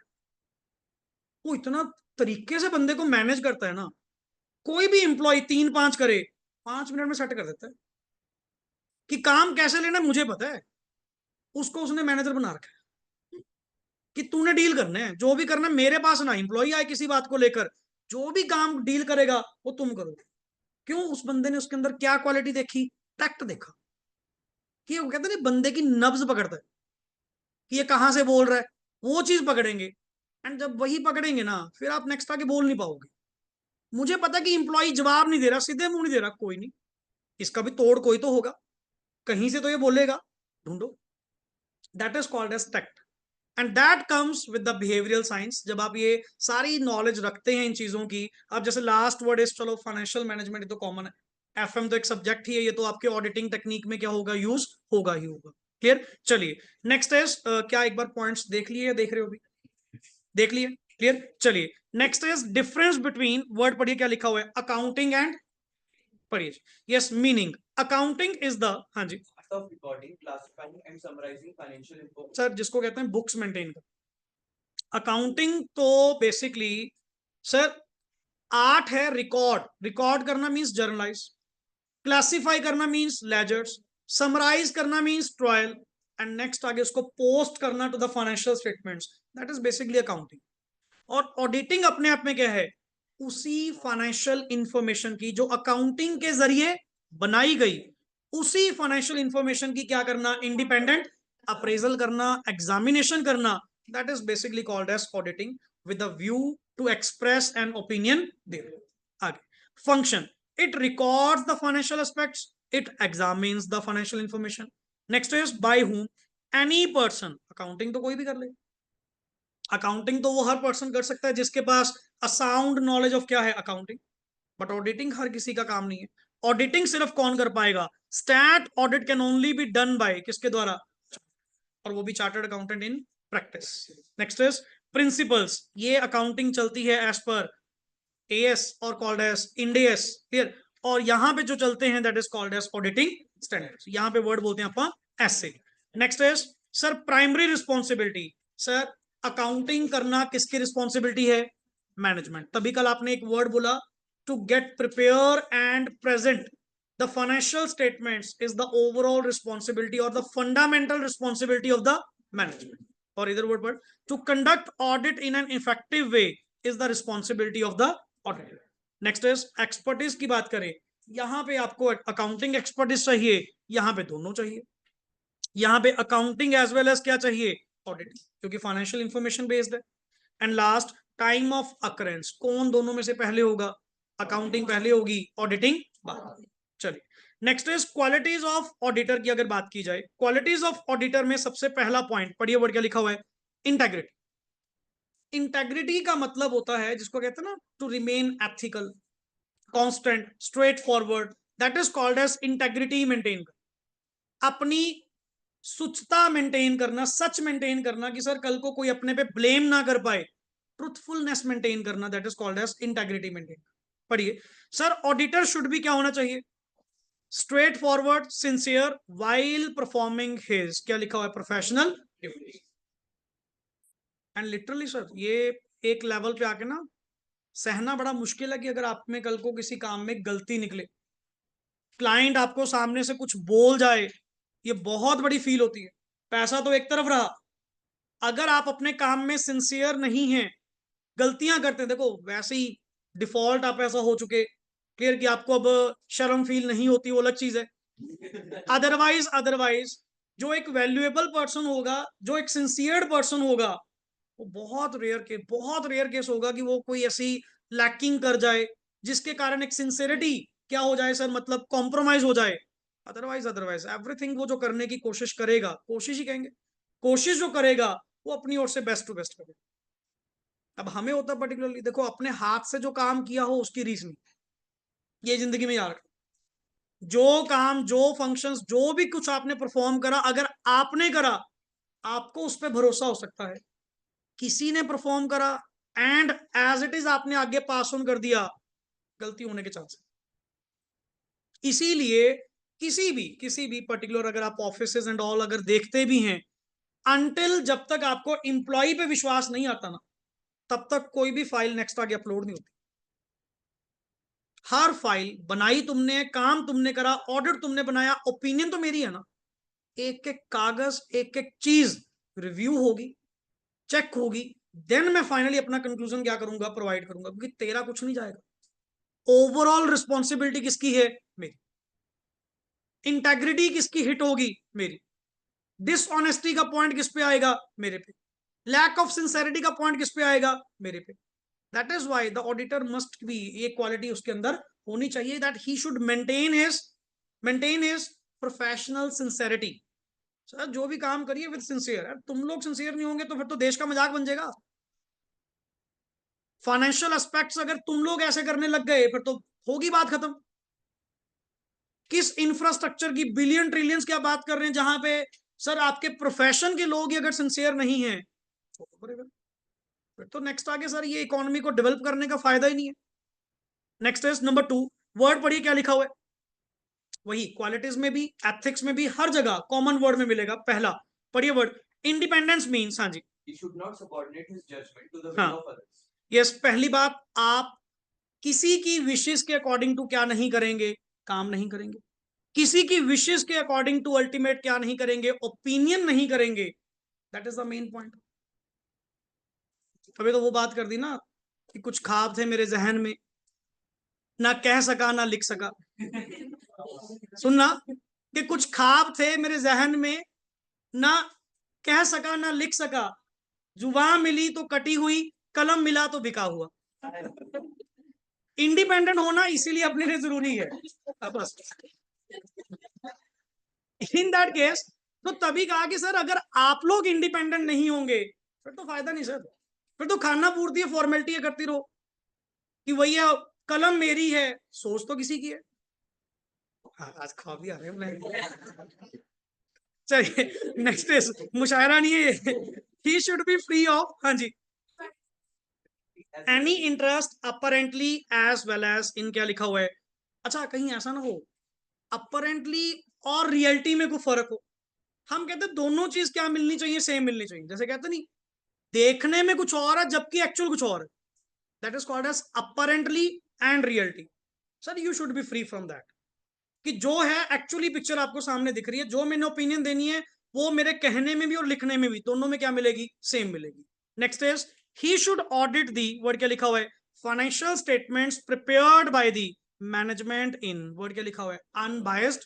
वो इतना तरीके से बंदे को मैनेज करता है ना, कोई भी इंप्लॉय 3-5 करे, 5 मिनट में सेट कर देता है कि काम कैसे लेना है, मुझे पता है। उसको उसने मैनेजर बना रखा है कि तूने डील करना है, जो भी करना है मेरे पास ना इंप्लॉय आए किसी बात को लेकर, जो भी काम डील करेगा वो तुम करोगे। क्यों? उस बंदे ने उसके अंदर क्या क्वालिटी देखी? टैक्ट देखा, कि वो कहते हैं बंदे की नब्ज पकड़ता है कि ये कहां से बोल रहा है, वो चीज पकड़ेंगे। एंड जब वही पकड़ेंगे ना, फिर आप नेक्स्ट आगे बोल नहीं पाओगे। मुझे पता कि इंप्लॉय जवाब नहीं दे रहा, सीधे मुंह नहीं दे रहा, कोई नहीं, इसका भी तोड़ कोई तो होगा, कहीं से तो ये बोलेगा, ढूंढो। That is called as tact, and that comes with the behavioural science. जब आप ये सारी नॉलेज रखते हैं इन चीजों की, अब जैसे लास्ट वर्ड इज, चलो फाइनेंशियल मैनेजमेंट तो कॉमन है, एफएम तो एक सब्जेक्ट ही है, ये तो आपके ऑडिटिंग टेक्निक में क्या होगा, यूज होगा ही होगा। क्लियर? चलिए नेक्स्ट इज, क्या एक बार पॉइंट्स देख लिए या देख रहे हो अभी? देख लिए? क्लियर? चलिए next is difference between, word पढ़िए क्या लिखा हुआ है, अकाउंटिंग एंड, पढ़िए, yes, meaning. Accounting is the, हाँ जी of recording, classifying and summarizing financial information. Sir, जिसको कहते हैं बुक्स मेंटेन कर। अकाउंटिंग तो बेसिकली सर आर्ट है, रिकॉर्ड, रिकॉर्ड करना मींस जर्नलाइज, क्लासिफाई करना मींस लेजर्स, समराइज करना मींस ट्रायल, एंड नेक्स्ट आगे उसको पोस्ट करना to the financial statements, that is basically accounting. और ऑडिटिंग अपने आप में क्या है, उसी फाइनेंशियल इंफॉर्मेशन की जो अकाउंटिंग के जरिए बनाई गई, उसी फाइनेंशियल इंफॉर्मेशन की क्या करना, इंडिपेंडेंट अप्रेजल करना, एग्जामिनेशन करना, that is basically called as auditing with a view to express an opinion there. आगे function, it records the financial aspects, it examines the financial information. Next is by whom, any person, accounting तो कोई भी कर ले, accounting तो वो हर person कर सकता है जिसके पास अ साउंड नॉलेज ऑफ क्या है, अकाउंटिंग। बट ऑडिटिंग हर किसी का काम नहीं है। ऑडिटिंग सिर्फ कौन कर पाएगा, stat audit can only be done by किसके द्वारा, और वो भी chartered accountant in practice. Next is principles, ये अकाउंटिंग चलती है एज पर एएस और called as Ind AS, clear. और यहां पे जो चलते हैं that is called as auditing standards, यहां पे वर्ड बोलते हैं अपन ऐसे। Next is sir primary responsibility, sir accounting करना किसकी रिस्पॉन्सिबिलिटी है, मैनेजमेंट। तभी कल आपने एक वर्ड बोला, to get prepare and present the financial statements is the overall responsibility और the fundamental responsibility of the management. और इधर वर्ड पर to conduct audit in an effective way is the responsibility of the auditor. Next is expertise की बात करें, यहां पे आपको अकाउंटिंग एक्सपर्टीज चाहिए, यहां पे दोनों चाहिए, यहां पे अकाउंटिंग एज वेल एज क्या चाहिए, ऑडिटिंग, क्योंकि फाइनेंशियल इंफॉर्मेशन बेस्ड है। And last time of occurrence, कौन दोनों में से पहले होगा, अकाउंटिंग पहले होगी, ऑडिटिंग बाद। चलिए next is qualities of auditor की अगर बात की जाए, क्वालिटीज ऑफ ऑडिटर में सबसे पहला पॉइंट पढ़िए, वर्ड क्या लिखा हुआ है, इंटेग्रिटी। इंटेग्रिटी का मतलब होता है जिसको कहते हैं ना, to remain ethical, constant, straightforward, that is called as integrity maintain कर, अपनी सुचता मेंटेन करना, सच मेंटेन करना कि सर कल को कोई अपने पे ब्लेम ना कर पाए, ट्रुथफुलनेस मेंटेन करना, that is called as integrity maintain. पढ़िए सर, ऑडिटर शुड भी क्या होना चाहिए, straightforward, sincere, while performing his क्या लिखा हुआ है, professional duty. And literally sir ये एक लेवल पे आके ना सहना बड़ा मुश्किल है कि अगर आप में कल को किसी काम में गलती निकले, क्लाइंट आपको सामने से कुछ बोल जाए, ये बहुत बड़ी फील होती है। पैसा तो एक तरफ रहा, अगर आप अपने काम में सिंसियर नहीं हैं, गलतियां करते हैं, देखो वैसे ही डिफॉल्ट आप ऐसा हो चुके, क्लियर, कि आपको अब शर्म फील नहीं होती, वो अलग चीज है। अदरवाइज जो एक वैल्यूएबल पर्सन होगा, जो एक सिंसियर पर्सन होगा, वो बहुत रेयर केस होगा कि वो कोई ऐसी लैकिंग कर जाए जिसके कारण एक सिंसियरिटी क्या हो जाए सर, मतलब कॉम्प्रोमाइज हो जाए। अदरवाइज एवरीथिंग वो जो करने की कोशिश करेगा, कोशिश ही कहेंगे, कोशिश जो करेगा वो अपनी ओर से बेस्ट टू बेस्ट करेगा। अब हमें होता है पर्टिकुलरली, देखो अपने हाथ से जो काम किया हो उसकी रीस नहीं, ये जिंदगी में याद रखो। जो काम, जो फंक्शंस, जो भी कुछ आपने परफॉर्म करा, अगर आपने करा, आपको उस पर भरोसा हो सकता है। किसी ने परफॉर्म करा एंड एज इट इज आपने आगे पास ऑन कर दिया, गलती होने के चांस है। इसीलिए किसी भी पर्टिकुलर, अगर आप ऑफिसेज एंड ऑल अगर देखते भी हैं, अनटिल जब तक आपको इंप्लॉय पे विश्वास नहीं आता ना, तब तक कोई भी फाइल नेक्स्ट आगे अपलोड नहीं होती। हर फाइल बनाई तुमने, काम तुमने करा, ऑडिट तुमने बनाया, ओपिनियन तो मेरी है ना, एक एक कागज, एक एक चीज रिव्यू होगी, चेक होगी, देन मैं फाइनली अपना कंक्लूजन क्या करूंगा, प्रोवाइड करूंगा, क्योंकि तेरा कुछ नहीं जाएगा। ओवरऑल रिस्पॉन्सिबिलिटी किसकी है? मेरी। इंटेग्रिटी किसकी हिट होगी? मेरी। डिसऑनेस्टी का पॉइंट किस पे आएगा? मेरे पे। लैक ऑफ सिंसेरिटी का पॉइंट किस पे आएगा? मेरे पे। That is why the auditor must B, ये क्वालिटी उसके अंदर होनी चाहिए, that he should maintain his professional sincerity. Sir जो भी काम करिए विद सिंसियर है, तुम लोग सिंसियर नहीं होंगे तो फिर तो देश का मजाक बन जाएगा। फाइनेंशियल एस्पेक्ट्स अगर तुम लोग ऐसे करने लग गए, फिर तो होगी बात खत्म। किस इंफ्रास्ट्रक्चर की बिलियन ट्रिलियंस की आप बात कर रहे हैं, जहां पे सर आपके प्रोफेशन के लोग ही अगर सिंसियर नहीं है, फिर तो नेक्स्ट आगे सर ये इकोनॉमी को डेवलप करने का फायदा ही नहीं है। नेक्स्ट इज नंबर 2, वर्ड पढ़िए क्या लिखा हुआ है। वही क्वालिटीज में भी, एथिक्स में भी, हर जगह कॉमन वर्ड में मिलेगा। पहला पढ़िए वर्ड, इंडिपेंडेंस मीन्स, हाँ जी, He should not subordinate his judgment to the will हाँ, of others. यस, पहली बात, आप किसी की विशेष के अकॉर्डिंग टू क्या नहीं करेंगे? काम नहीं करेंगे। किसी की विशेष के अकॉर्डिंग टू अल्टीमेट क्या नहीं करेंगे? ओपिनियन नहीं करेंगे। That is the main point. अभी तो वो बात कर दी ना कि कुछ ख्वाब थे मेरे जहन में, ना कह सका ना लिख सका। सुनना, कि कुछ ख्वाब थे मेरे जहन में, ना कह सका ना लिख सका, जुबान मिली तो कटी हुई, कलम मिला तो बिका हुआ। इंडिपेंडेंट होना इसीलिए अपने लिए जरूरी है। बस इन दैट केस, तो तभी कहा कि सर अगर आप लोग इंडिपेंडेंट नहीं होंगे फिर तो फायदा नहीं सर, फिर तो खाना पूर्ति है, फॉर्मेलिटी करती रहो कि भैया कलम मेरी है, सोच तो किसी की है। आज खा भी आ रहे हैं। चलिए नेक्स्ट इज, मुशायरा नहीं है ये, he should be free of, हाँ जी, any interest apparently as well as in, क्या लिखा हुआ है। अच्छा कहीं ऐसा ना हो अपरेंटली और रियलिटी में कोई फर्क हो। हम कहते हैं दोनों चीज क्या मिलनी चाहिए? सेम मिलनी चाहिए। जैसे कहते नहीं, देखने में कुछ और है जबकि एक्चुअल कुछ और है, that is called as apparently and reality. Sir you should be free from that, कि जो है एक्चुअली पिक्चर आपको सामने दिख रही है, जो मैंने ओपिनियन देनी है वो मेरे कहने में भी और लिखने में भी, दोनों में क्या मिलेगी? सेम मिलेगी। Next is, he should audit the, word क्या लिखा हुआ है, financial statements prepared by the management in, word क्या लिखा हुआ है, अनबायस्ड।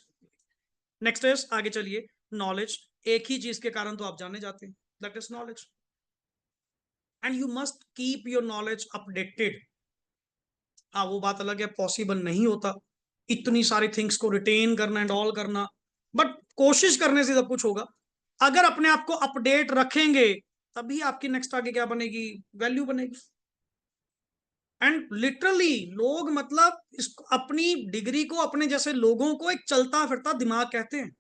नेक्स्ट इज, आगे चलिए, नॉलेज, एक ही चीज के कारण तो आप जाने जाते हैं, that is knowledge, and you must keep your knowledge updated. हाँ वो बात अलग है, पॉसिबल नहीं होता इतनी सारी थिंग्स को रिटेन करना एंड ऑल करना, बट कोशिश करने से सब कुछ होगा। अगर अपने आप को अपडेट रखेंगे तभी आपकी नेक्स्ट आगे क्या बनेगी? वैल्यू बनेगी। एंड लिटरली लोग, मतलब इस अपनी डिग्री को, अपने जैसे लोगों को एक चलता फिरता दिमाग कहते हैं,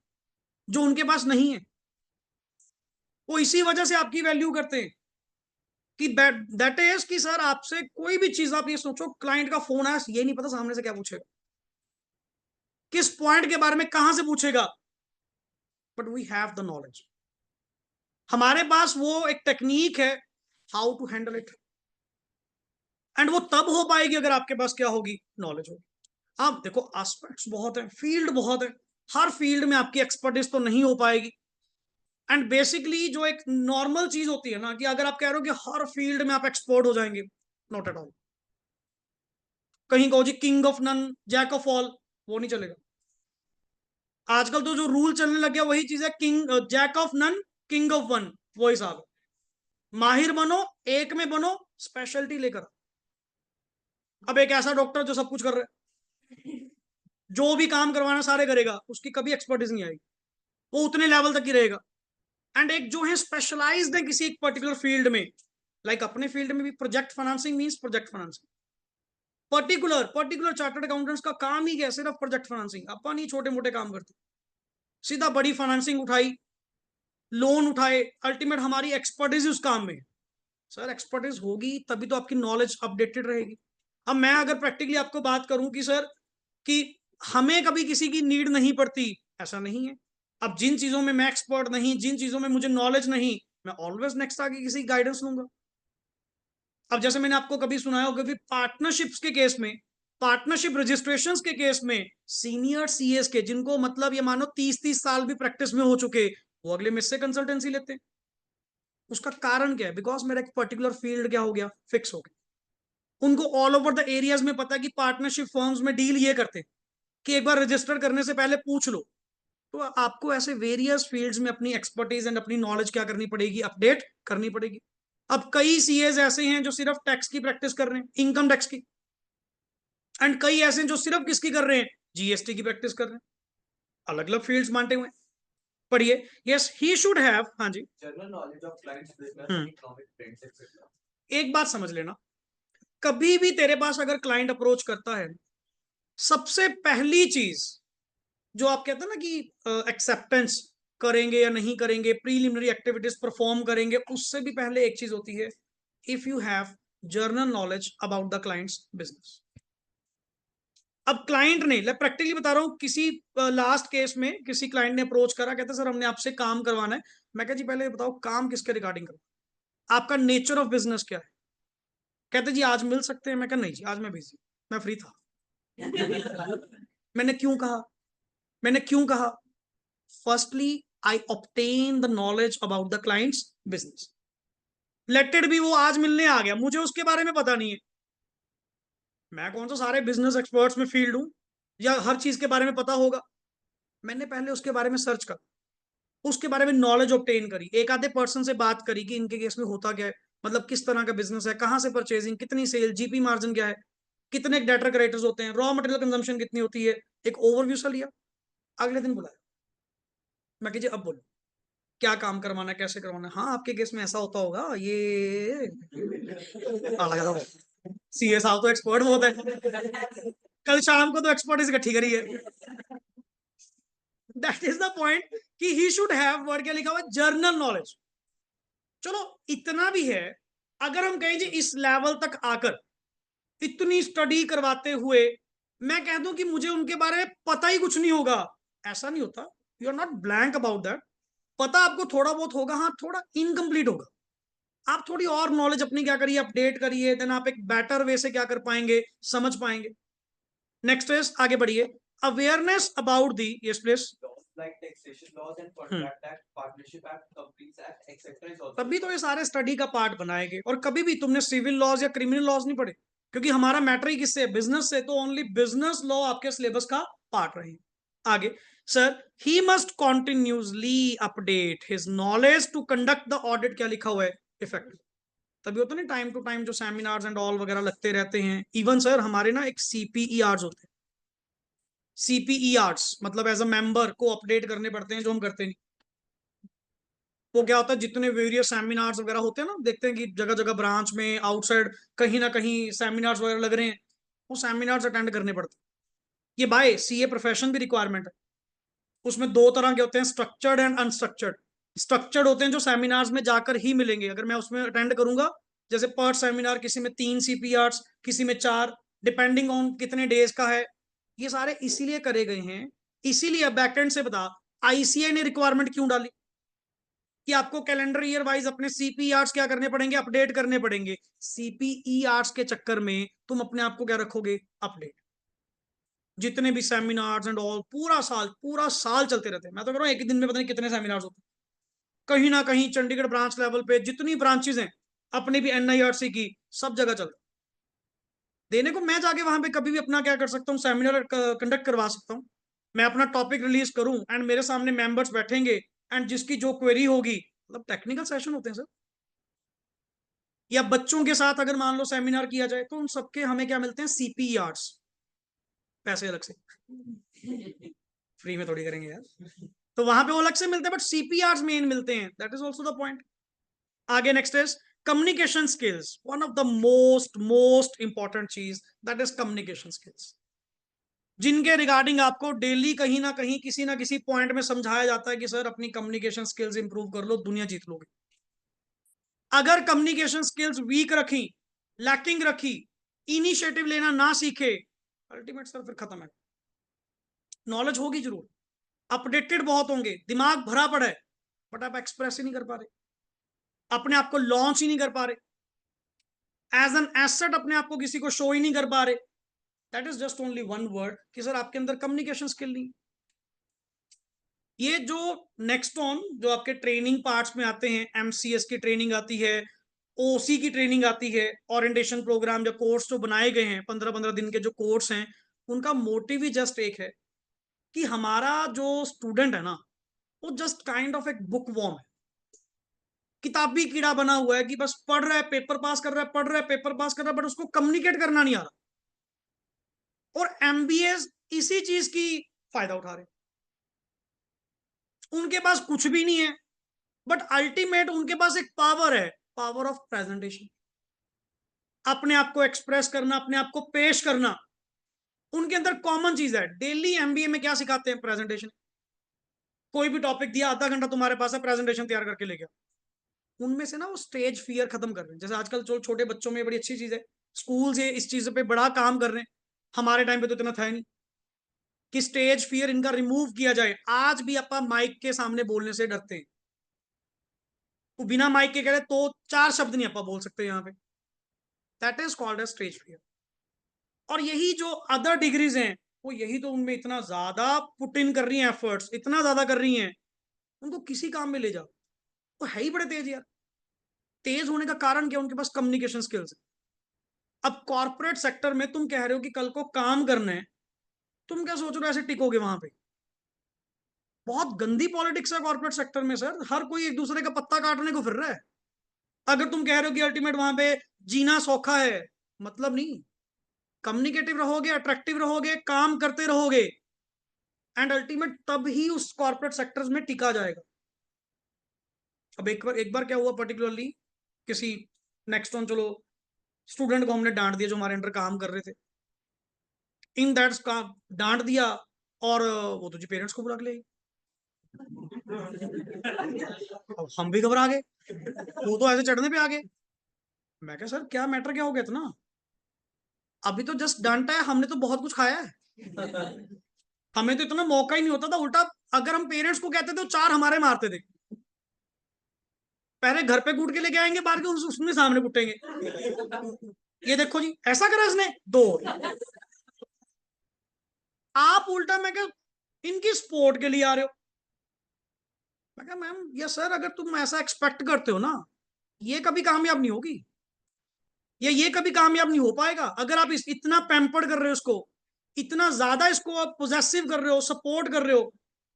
जो उनके पास नहीं है। वो इसी वजह से आपकी वैल्यू करते हैं कि दैट इज कि सर आपसे कोई भी चीज, आप ये सोचो क्लाइंट का फोन आया, ये नहीं पता सामने से क्या पूछेगा, किस पॉइंट के बारे में कहां से पूछेगा, but we have the knowledge. हमारे पास वो एक टेक्निक है how to handle it, and वो तब हो पाएगी अगर आपके पास क्या होगी? नॉलेज होगी। आप देखो एस्पेक्ट्स बहुत है, फील्ड बहुत है, हर फील्ड में आपकी एक्सपर्टीज तो नहीं हो पाएगी। एंड बेसिकली जो एक नॉर्मल चीज होती है ना, कि अगर आप कह रहे हो कि हर फील्ड में आप एक्सपर्ट हो जाएंगे, नॉट एट ऑल। कहीं कहो जी king of none, jack of all, वो नहीं चलेगा। आजकल तो जो रूल चलने लग गया वही चीज है, king, jack of none, king of one, वो हिसाब है। माहिर बनो, एक में बनो, स्पेशलिटी लेकर। अब एक ऐसा डॉक्टर जो सब कुछ कर रहा है, जो भी काम करवाना सारे करेगा, उसकी कभी एक्सपर्टीज नहीं आएगी, वो उतने लेवल तक ही रहेगा। एंड एक जो है स्पेशलाइज्ड है किसी एक पर्टिकुलर फील्ड में, लाइक अपने फील्ड में भी project financing means project financing, particular chartered accountants का काम ही क्या है, सिर्फ प्रोजेक्ट फाइनेंसिंग। अपन ही छोटे मोटे काम करते, सीधा बड़ी फाइनेंसिंग उठाई, लोन उठाए, अल्टीमेट हमारी एक्सपर्टीज उस काम में। सर एक्सपर्टीज होगी तभी तो आपकी नॉलेज अपडेटेड रहेगी। अब मैं अगर प्रैक्टिकली आपको बात करूं कि सर कि हमें कभी किसी की नीड नहीं पड़ती, ऐसा नहीं है। अब जिन चीजों में मैं एक्सपर्ट नहीं, जिन चीजों में मुझे नॉलेज नहीं, मैं ऑलवेज नेक्स्ट आगे किसी गाइडेंस लूंगा। अब जैसे मैंने आपको कभी सुनाया होगा कि पार्टनरशिप्स के केस में, पार्टनरशिप रजिस्ट्रेशंस के केस में सीनियर सीएस के, जिनको मतलब ये मानो 30-30 साल भी प्रैक्टिस में हो चुके, वो अगले मुझसे कंसल्टेंसी लेते हैं। उसका कारण क्या है? बिकॉज मेरा एक पर्टिकुलर फील्ड क्या हो गया, फिक्स हो गया। उनको ऑल ओवर द एरियाज में पता है कि पार्टनरशिप फर्म्स में डील ये करते हैं कि एक बार रजिस्टर करने से पहले पूछ लो। तो आपको ऐसे वेरियस फील्ड्स में अपनी एक्सपर्टीज एंड अपनी नॉलेज क्या करनी पड़ेगी, अपडेट करनी पड़ेगी। अब कई सीएज ऐसे हैं जो सिर्फ टैक्स की प्रैक्टिस कर रहे हैं, इनकम टैक्स की, एंड कई ऐसे हैं जो सिर्फ किसकी कर रहे हैं, जीएसटी की प्रैक्टिस कर रहे हैं। अलग अलग फील्ड्स बांटे हुए हैं। पढ़िए, यस ही शुड हैव, हाँ जी, General knowledge of clients, business, economic trends, etc. एक बात समझ लेना, कभी भी तेरे पास अगर क्लाइंट अप्रोच करता है, सबसे पहली चीज जो आप कहते हैं ना कि एक्सेप्टेंस करेंगे या नहीं करेंगे, प्रीलिमिनरी एक्टिविटीज परफॉर्म करेंगे, उससे भी पहले एक चीज होती है, if you have general knowledge about the client's business. अब क्लाइंट ने, प्रैक्टिकली बता रहा हूं, किसी लास्ट केस में किसी क्लाइंट ने अप्रोच करा, कहते सर हमने आपसे काम करवाना है। मैं कहा जी पहले बताओ काम किसके रिगार्डिंग करो, आपका नेचर ऑफ बिजनेस क्या है। कहते जी आज मिल सकते हैं। मैं कहा नहीं जी आज मैं बिजी, मैं फ्री था। मैंने क्यों कहा, मैंने क्यों कहा, firstly I obtain the knowledge about the client's business. लेटेड भी वो आज मिलने आ गया, मुझे उसके बारे में पता नहीं है, मैं कौन सा सारे बिजनेस एक्सपर्ट्स में फील्ड हूं या हर चीज के बारे में पता होगा। मैंने पहले उसके बारे में सर्च कर, उसके बारे में नॉलेज ऑब्टेन करी, एक आधे पर्सन से बात करी कि इनके केस में होता क्या है, मतलब किस तरह का बिजनेस है, कहां से परचेजिंग, कितनी सेल, जीपी मार्जिन क्या है, कितने डेटर क्रेडिटर्स होते हैं, रॉ मटेरियल कंजम्पशन कितनी होती है, एक ओवरव्यू सा लिया। अगले दिन बुलाया, मैं कही अब बोलो क्या काम करवाना है, कैसे करवाना है। हाँ आपके केस में ऐसा होता होगा, ये सीए साहब तो एक्सपर्ट बहुत है, कल शाम को तो एक्सपर्ट इकट्ठी करी है। दैट इज द पॉइंट कि ही शुड हैव वर्ड क्या लिखा हुआ, जर्नल नॉलेज। चलो इतना भी है, अगर हम कहें जी इस लेवल तक आकर इतनी स्टडी करवाते हुए मैं कह दूं कि मुझे उनके बारे में पता ही कुछ नहीं होगा, ऐसा नहीं होता। You are not blank about that, पता आपको थोड़ा बहुत होगा, हाँ थोड़ा इनकम्प्लीट होगा। आप थोड़ी और नॉलेज अपनी क्या करिए, अपडेट करिए, देन आप एक बेटर वे से क्या कर पाएंगे, समझ पाएंगे। नेक्स्ट इज, आगे बढ़िए, awareness about the, yes please. Laws like taxation laws and contract act, partnership act, companies act, etc. is also. तभी तो ये सारे स्टडी का पार्ट बनाएंगे। और कभी भी तुमने सिविल लॉज या क्रिमिनल लॉज नहीं पढ़े, क्योंकि हमारा मैटर ही किससे, बिजनेस से, तो ओनली बिजनेस लॉ आपके सिलेबस का पार्ट रहे। आगे, sir he must continuously update his knowledge to conduct the audit, क्या लिखा हुआ है, इफेक्टिव। तभी होता नहीं टाइम टू टाइम जो सेमिनार्स एंड ऑल वगैरह लगते रहते हैं। इवन सर हमारे ना एक सीपीई आर्ट्स होते हैं, सीपीई आर्ट्स मतलब एज अ मेंबर को अपडेट करने पड़ते हैं, जो हम करते नहीं। वो क्या होता है, जितने वेरियस सेमिनार्स वगैरह होते हैं ना, देखते हैं कि जगह जगह ब्रांच में, आउटसाइड, कहीं ना कहीं सेमिनार्स वगैरह लग रहे हैं, वो सेमिनार्स अटेंड करने पड़ते हैं। ये बाय सीए प्रोफेशन भी रिक्वायरमेंट है। उसमें दो तरह के होते हैं, स्ट्रक्चर्ड एंड अनस्ट्रक्चर्ड। स्ट्रक्चर्ड होते हैं जो सेमिनार्स में जाकर ही मिलेंगे, अगर मैं उसमें अटेंड करूंगा, जैसे पर सेमिनार किसी में 3 सीपीआर्स, किसी में 4, डिपेंडिंग ऑन कितने डेज का है। ये सारे इसीलिए करे गए हैं। इसीलिए बैकएंड से बता, आईसीआई ने रिक्वायरमेंट क्यों डाली कि आपको कैलेंडर ईयर वाइज अपने सीपी आर्ट्स क्या करने पड़ेंगे, अपडेट करने पड़ेंगे। सीपीई आर्ट्स के चक्कर में तुम अपने आप को क्या रखोगे, अपडेट। जितने भी सेमिनार्स एंड ऑल पूरा साल चलते रहते हैं। मैं तो कह रहा हूँ एक दिन में पता नहीं कितने सेमिनार्स होते हैं। कहीं ना कहीं चंडीगढ़ ब्रांच लेवल पे जितनी ब्रांचेज हैं अपनी भी एनआईआरसी की, सब जगह चलता देने को। मैं जाके वहां पे कभी भी अपना क्या कर सकता हूँ, सेमिनार कंडक्ट करवा सकता हूँ। मैं अपना टॉपिक रिलीज करूं एंड मेरे सामने मेंबर्स बैठेंगे, एंड जिसकी जो क्वेरी होगी, मतलब टेक्निकल सेशन होते हैं सर, या बच्चों के साथ अगर मान लो सेमिनार किया जाए, तो उन सबके हमें क्या मिलते हैं, सीपी आर्ट्स, पैसे अलग से, फ्री में थोड़ी करेंगे यार। तो वहां पे वो अलग से मिलते हैं, बट सीपीआर मेन मिलते हैं, that is also the point. आगे next is communication skills, one of the most most important चीज, दैट इज कम्युनिकेशन स्किल्स, जिनके रिगार्डिंग आपको डेली कहीं ना किसी पॉइंट में समझाया जाता है कि सर अपनी कम्युनिकेशन स्किल्स इंप्रूव कर लो, दुनिया जीत लोगे। अगर कम्युनिकेशन स्किल्स वीक रखी, लैकिंग रखी, इनिशिएटिव लेना ना सीखे, अल्टीमेट सर फिर खत्म है। नॉलेज होगी जरूर, अपडेटेड बहुत होंगे, दिमाग भरा पड़ा है, बट आप एक्सप्रेस ही नहीं कर पा रहे, अपने आप को लॉन्च ही नहीं कर पा रहे, एज एन एसेट अपने आप को किसी को शो ही नहीं कर पा रहे। That is just only one word कि सर आपके अंदर कम्युनिकेशन स्किल नहीं। ये जो नेक्स्ट ऑन जो आपके ट्रेनिंग पार्ट्स में आते हैं, एमसीएस की ट्रेनिंग आती है, ओसी की ट्रेनिंग आती है, ओरिएंटेशन प्रोग्राम जो कोर्स जो बनाए गए हैं 15-15 दिन के जो कोर्स हैं, उनका मोटिव ही जस्ट एक है कि हमारा जो स्टूडेंट है ना, वो जस्ट काइंड ऑफ एक बुक वॉर्म है, किताबी कीड़ा बना हुआ है कि बस पढ़ रहा है, पेपर पास कर रहा है, पढ़ रहा है, पेपर पास कर रहा है, बट उसको कम्युनिकेट करना नहीं आ रहा। और एमबीएस इसी चीज की फायदा उठा रहे हैं। उनके पास कुछ भी नहीं है, बट अल्टीमेट उनके पास एक पावर है, पावर ऑफ प्रेजेंटेशन, अपने आप को एक्सप्रेस करना, अपने आप को पेश करना। उनके अंदर कॉमन चीज है, डेली एमबीए में क्या सिखाते हैं? प्रेजेंटेशन। कोई भी टॉपिक दिया, आधा घंटा तुम्हारे पास है, प्रेजेंटेशन तैयार करके ले गया। उनमें से ना वो स्टेज फियर खत्म कर रहे हैं। जैसे आजकल जो छोटे बच्चों में बड़ी अच्छी चीज है, स्कूल से इस चीज पे बड़ा काम कर रहे हैं, हमारे टाइम पे तो इतना था ही नहीं कि स्टेज फियर इनका रिमूव किया जाए। आज भी अपा माइक के सामने बोलने से डरते हैं, वो बिना माइक के कह रहे तो 4 शब्द नहीं अपा बोल सकते यहाँ पे, that is called as stage fear. और यही जो अदर डिग्रीज हैं, वो यही तो उनमें इतना ज्यादा पुट इन कर रही हैं, एफर्ट्स इतना ज्यादा कर रही हैं, उनको किसी काम में ले जाओ, वो है ही बड़े तेज यार। तेज होने का कारण क्या? उनके पास कम्युनिकेशन स्किल्स है। अब कॉर्पोरेट सेक्टर में तुम कह रहे हो कि कल को काम करना है, तुम क्या सोच रहे हो ऐसे टिकोगे वहां पे? बहुत गंदी पॉलिटिक्स है कॉर्पोरेट सेक्टर में सर, हर कोई एक दूसरे का पत्ता काटने को फिर रहा है। अगर तुम कह रहे हो कि अल्टीमेट वहां पे जीना सौखा है, मतलब नहीं। कम्युनिकेटिव रहोगे, अट्रैक्टिव रहोगे, काम करते रहोगे, एंड अल्टीमेट तब ही उस कॉर्पोरेट सेक्टर्स में टिका जाएगा। अब एक बार क्या हुआ पर्टिकुलरली, किसी नेक्स्ट ऑन चलो स्टूडेंट को हमने डांट दिया जो हमारे अंडर काम कर रहे थे, इन दैट्स का डांट दिया, और वो तो जी पेरेंट्स को बुला के ले आई। अब हम भी घबरा गए, वो तो ऐसे चढ़ने पे आ गए। मैं क्या सर क्या मैटर क्या हो गया इतना? अभी तो जस्ट डांटा है, हमने तो बहुत कुछ खाया है, हमें तो इतना मौका ही नहीं होता था। उल्टा अगर हम पेरेंट्स को कहते थे तो 4 हमारे मारते थे। पहले घर पे कूट के लेके आएंगे, बाहर के उसमें सामने कुटेंगे, ये देखो जी ऐसा करा इसने 2। आप उल्टा मैं क्या इनकी सपोर्ट के लिए आ रहे हो? मैं क्या मैम या सर अगर तुम ऐसा एक्सपेक्ट करते हो ना, ये कभी कामयाब नहीं होगी, ये कभी कामयाब नहीं हो पाएगा। अगर आप इतना पैम्पर्ड कर रहे हो इसको, इतना ज्यादा इसको आप पोजेसिव कर रहे हो, सपोर्ट कर रहे हो,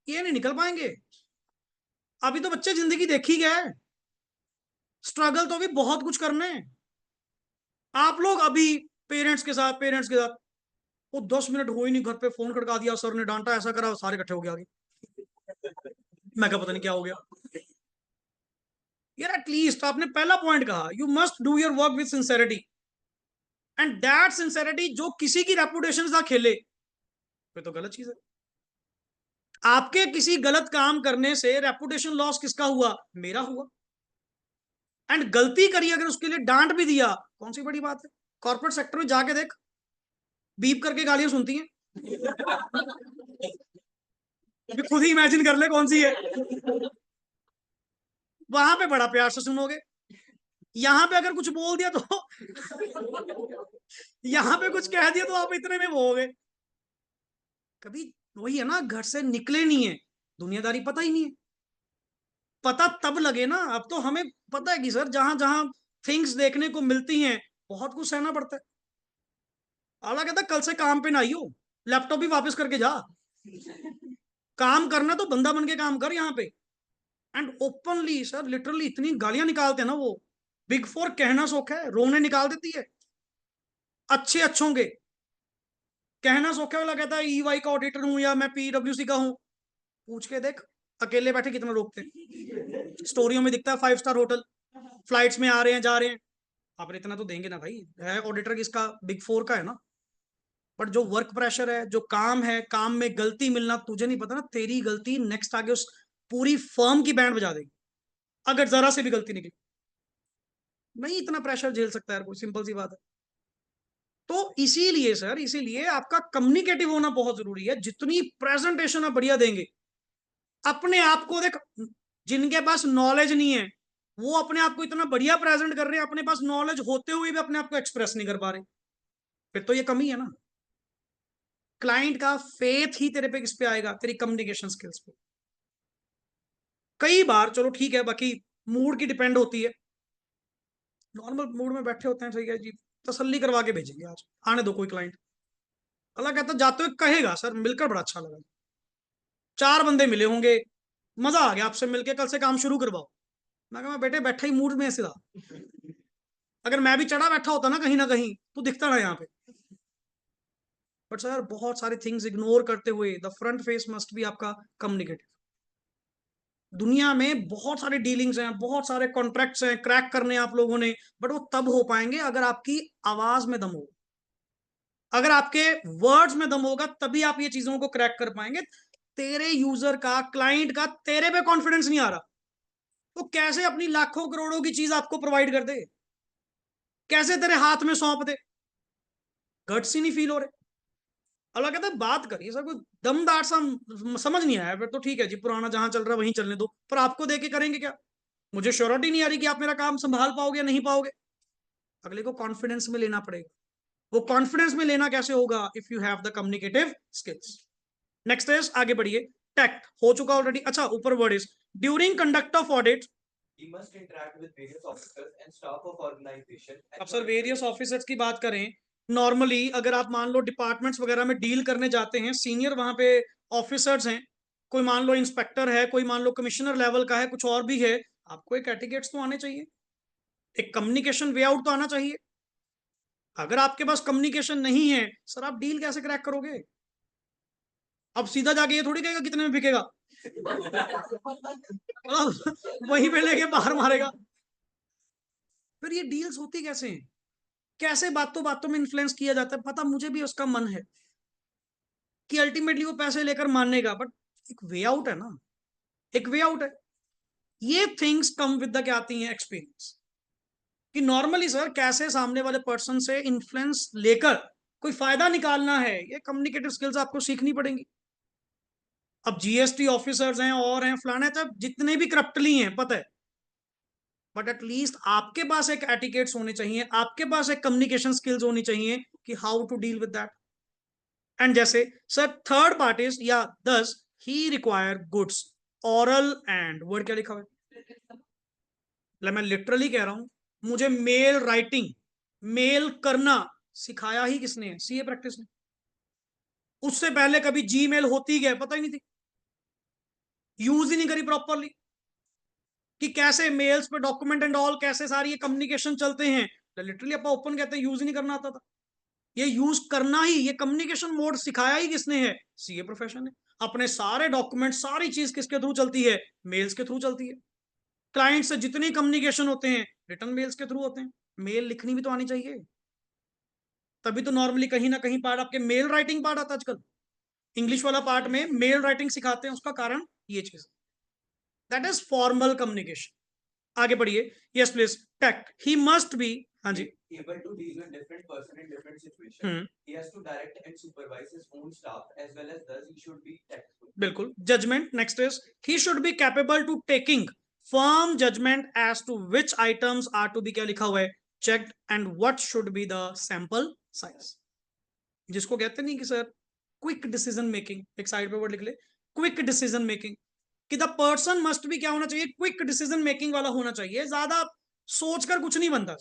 ये नहीं निकल पाएंगे। अभी तो बच्चे जिंदगी देखी गए, स्ट्रगल तो अभी बहुत कुछ करने हैं। आप लोग अभी पेरेंट्स के साथ वो 10 मिनट हो ही नहीं, घर पे फोन खड़का दिया, सर ने डांटा, ऐसा करा, सारे इकट्ठे हो गए आगे। मैं क्या पता नहीं क्या हो गया यार। एटलीस्ट आपने पहला पॉइंट कहा, you must do your work with sincerity, and that sincerity जो किसी की रेपुटेशन से खेले, ये तो गलत चीज है। आपके किसी गलत काम करने से रेपुटेशन लॉस किसका हुआ? मेरा हुआ। एंड गलती करी अगर उसके लिए डांट भी दिया, कौन सी बड़ी बात है? कॉर्पोरेट सेक्टर में जाके देख, बीप करके गालियां सुनती हैं, खुद ही इमेजिन कर ले कौन सी है। वहां पे बड़ा प्यार से सुनोगे, यहां पे अगर कुछ बोल दिया तो यहां पे कुछ कह दिया तो आप इतने में वो हो गए। कभी वही है ना, घर से निकले नहीं है, दुनियादारी पता ही नहीं है। पता तब लगे ना, अब तो हमें पता है कि सर जहां जहां थिंग्स देखने को मिलती हैं, बहुत कुछ सहना पड़ता है। आला कहता कल से काम पे ना आइयो, लैपटॉप भी वापस करके जा, काम करना तो बंदा बन के काम कर यहाँ पे। एंड ओपनली सर लिटरली इतनी गालियां निकालते हैं ना वो, बिग 4 कहना सौखा है, रोने निकाल देती है अच्छे अच्छों के। कहना सौखा वाला कहता है ईवाई का ऑडिटर हूं या मैं पीडब्ल्यूसी का हूं, पूछ के देख अकेले बैठे कितना रोकते हैं? स्टोरियों में दिखता है 5 स्टार होटल, फ्लाइट्स में आ रहे हैं जा रहे हैं, आप इतना तो देंगे ना भाई, है ऑडिटर किसका? बिग 4 का है ना। बट जो वर्क प्रेशर है, जो काम है, काम में गलती मिलना, तुझे नहीं पता ना, तेरी गलती नेक्स्ट आगे उस पूरी फर्म की बैंड बजा देगी अगर जरा से भी गलती निकली। नहीं इतना प्रेशर झेल सकता है कोई, सिंपल सी बात है। तो इसीलिए सर, इसीलिए आपका कम्युनिकेटिव होना बहुत जरूरी है। जितनी प्रेजेंटेशन आप बढ़िया देंगे, अपने आप को देख, जिनके पास नॉलेज नहीं है वो अपने आप को इतना बढ़िया प्रेजेंट कर रहे हैं, अपने पास नॉलेज होते हुए भी अपने आप को एक्सप्रेस नहीं कर पा रहे, फिर तो ये कमी है ना। क्लाइंट का फेथ ही तेरे पे किस पे आएगा? तेरी कम्युनिकेशन स्किल्स पे। कई बार चलो ठीक है, बाकी मूड की डिपेंड होती है, नॉर्मल मूड में बैठे होते हैं, सही है जी, तसल्ली करवा के भेजेंगे, आज आने दो कोई क्लाइंट। अल्लाह कहता जाते हुए कहेगा सर मिलकर बड़ा अच्छा लगा, 4 बंदे मिले होंगे, मजा आ गया आपसे मिलके, कल से काम शुरू करवाओ। मैं कहा बेटे बैठा ही मूड में है सीधा, अगर मैं भी चढ़ा बैठा होता ना कहीं तो दिखता ना यहाँ पे। बट सर बहुत सारे थिंग्स इग्नोर करते हुए the front face must be आपका कम्युनिकेटिव। दुनिया में बहुत सारे डीलिंग्स हैं, बहुत सारे कॉन्ट्रैक्ट्स हैं क्रैक करने आप लोगों ने, बट वो तब हो पाएंगे अगर आपकी आवाज में दम होगा, अगर आपके वर्ड्स में दम होगा, तभी आप ये चीजों को क्रैक कर पाएंगे। तेरे यूजर का, क्लाइंट का तेरे पे कॉन्फिडेंस नहीं आ रहा, तो कैसे अपनी लाखों करोड़ों की चीज आपको प्रोवाइड कर दे? कैसे तेरे हाथ में सौंप दे? गट्स ही नहीं फील हो रहे। अल्लाह कहता है बात करिए सर, कोई दमदार सा समझ नहीं आया, फिर तो ठीक है जी, पुराना जहां चल रहा है वहीं चलने दो, पर आपको देके करेंगे क्या? मुझे श्योरिटी नहीं आ रही कि आप मेरा काम संभाल पाओगे या नहीं पाओगे। अगले को कॉन्फिडेंस में लेना पड़ेगा। वो कॉन्फिडेंस में लेना कैसे होगा? If you have the communicative skills. Next is, आगे बढ़िए, टैक्ट हो चुका ऑलरेडी। अच्छा, ऊपर word is during conduct of audit. He must interact with various officers and staff of organization. अब सर वेरियस ऑफिसर्स की बात करें, नॉर्मली अगर आप मान लो डिपार्टमेंट्स वगैरह में डील करने जाते हैं, सीनियर वहां पे ऑफिसर्स हैं, कोई मान लो इंस्पेक्टर है, कोई मान लो कमिश्नर लेवल का है, कुछ और भी है, आपको एक एटिकेट्स तो आने चाहिए, एक कम्युनिकेशन वे आउट तो आना चाहिए। अगर आपके पास कम्युनिकेशन नहीं है सर, आप डील कैसे क्रैक करोगे? अब सीधा जाके ये थोड़ी कहेगा कितने में बिकेगा, वहीं पे लेके बाहर मारेगा। फिर ये डील्स होती कैसे हैं? कैसे बातों बातों में इन्फ्लुएंस किया जाता है? पता मुझे भी उसका मन है कि अल्टीमेटली वो पैसे लेकर मानेगा, बट एक वे आउट है ना, एक वे आउट है। ये थिंग्स कम विद द क्या आती हैं? एक्सपीरियंस। कि नॉर्मली सर कैसे सामने वाले पर्सन से इन्फ्लुएंस लेकर कोई फायदा निकालना है, ये कम्युनिकेटिव स्किल्स आपको सीखनी पड़ेंगी। अब जीएसटी ऑफिसर्स हैं और हैं फलाने, तब जितने भी करप्टली हैं पता है, बट एटलीस्ट आपके पास एक एटिकेट्स होने चाहिए, आपके पास एक कम्युनिकेशन स्किल्स होनी चाहिए कि how to deal with that. And जैसे सर थर्ड पार्ट इज या this he require goods oral and word, क्या लिखा हुआ है? मैं लिटरली कह रहा हूं, मुझे मेल राइटिंग, मेल करना सिखाया ही किसने है? सीए प्रैक्टिस ने। उससे पहले कभी जीमेल होती गया पता ही नहीं थी, यूज ही नहीं करी प्रॉपरली, कि कैसे मेल्स पे डॉक्यूमेंट एंड ऑल, कैसे सारी ये कम्युनिकेशन चलते हैं। लिटरली अपना ओपन कहते हैं, यूज ही नहीं करना आता था। ये यूज करना ही, ये कम्युनिकेशन मोड सिखाया ही किसने है? सीए प्रोफेशन ने। अपने सारे डॉक्यूमेंट, सारी चीज किसके थ्रू चलती है? मेल्स के थ्रू चलती है। क्लाइंट से जितनी कम्युनिकेशन होते हैं रिटर्न मेल्स के थ्रू होते हैं। मेल लिखनी भी तो आनी चाहिए, तभी तो नॉर्मली कहीं ना कहीं पार्ट आपके मेल राइटिंग पार्ट आता है आजकल, इंग्लिश वाला पार्ट में मेल राइटिंग सिखाते हैं, उसका कारण ये चीज, दैट इज फॉर्मल कम्युनिकेशन। आगे बढ़िए, yes please. Tact, he must be, हाँ जी, able to deal with different person in different situations. Hmm, He has to direct and supervise his own staff as well as thus he should be tactful. बिल्कुल। Judgement, next is he should be capable to taking firm judgement as to which items are to be, क्या लिखा हुआ है, checked, and what should be the sample size. जिसको कहते नहीं कि sir quick decision making, एक साइड पे वर्ड लिख ले, क्विक डिसीजन मेकिंग, कि द पर्सन मस्ट बी क्या होना चाहिए? क्विक डिसीजन मेकिंग वाला होना चाहिए। ज्यादा सोचकर कुछ नहीं बनता।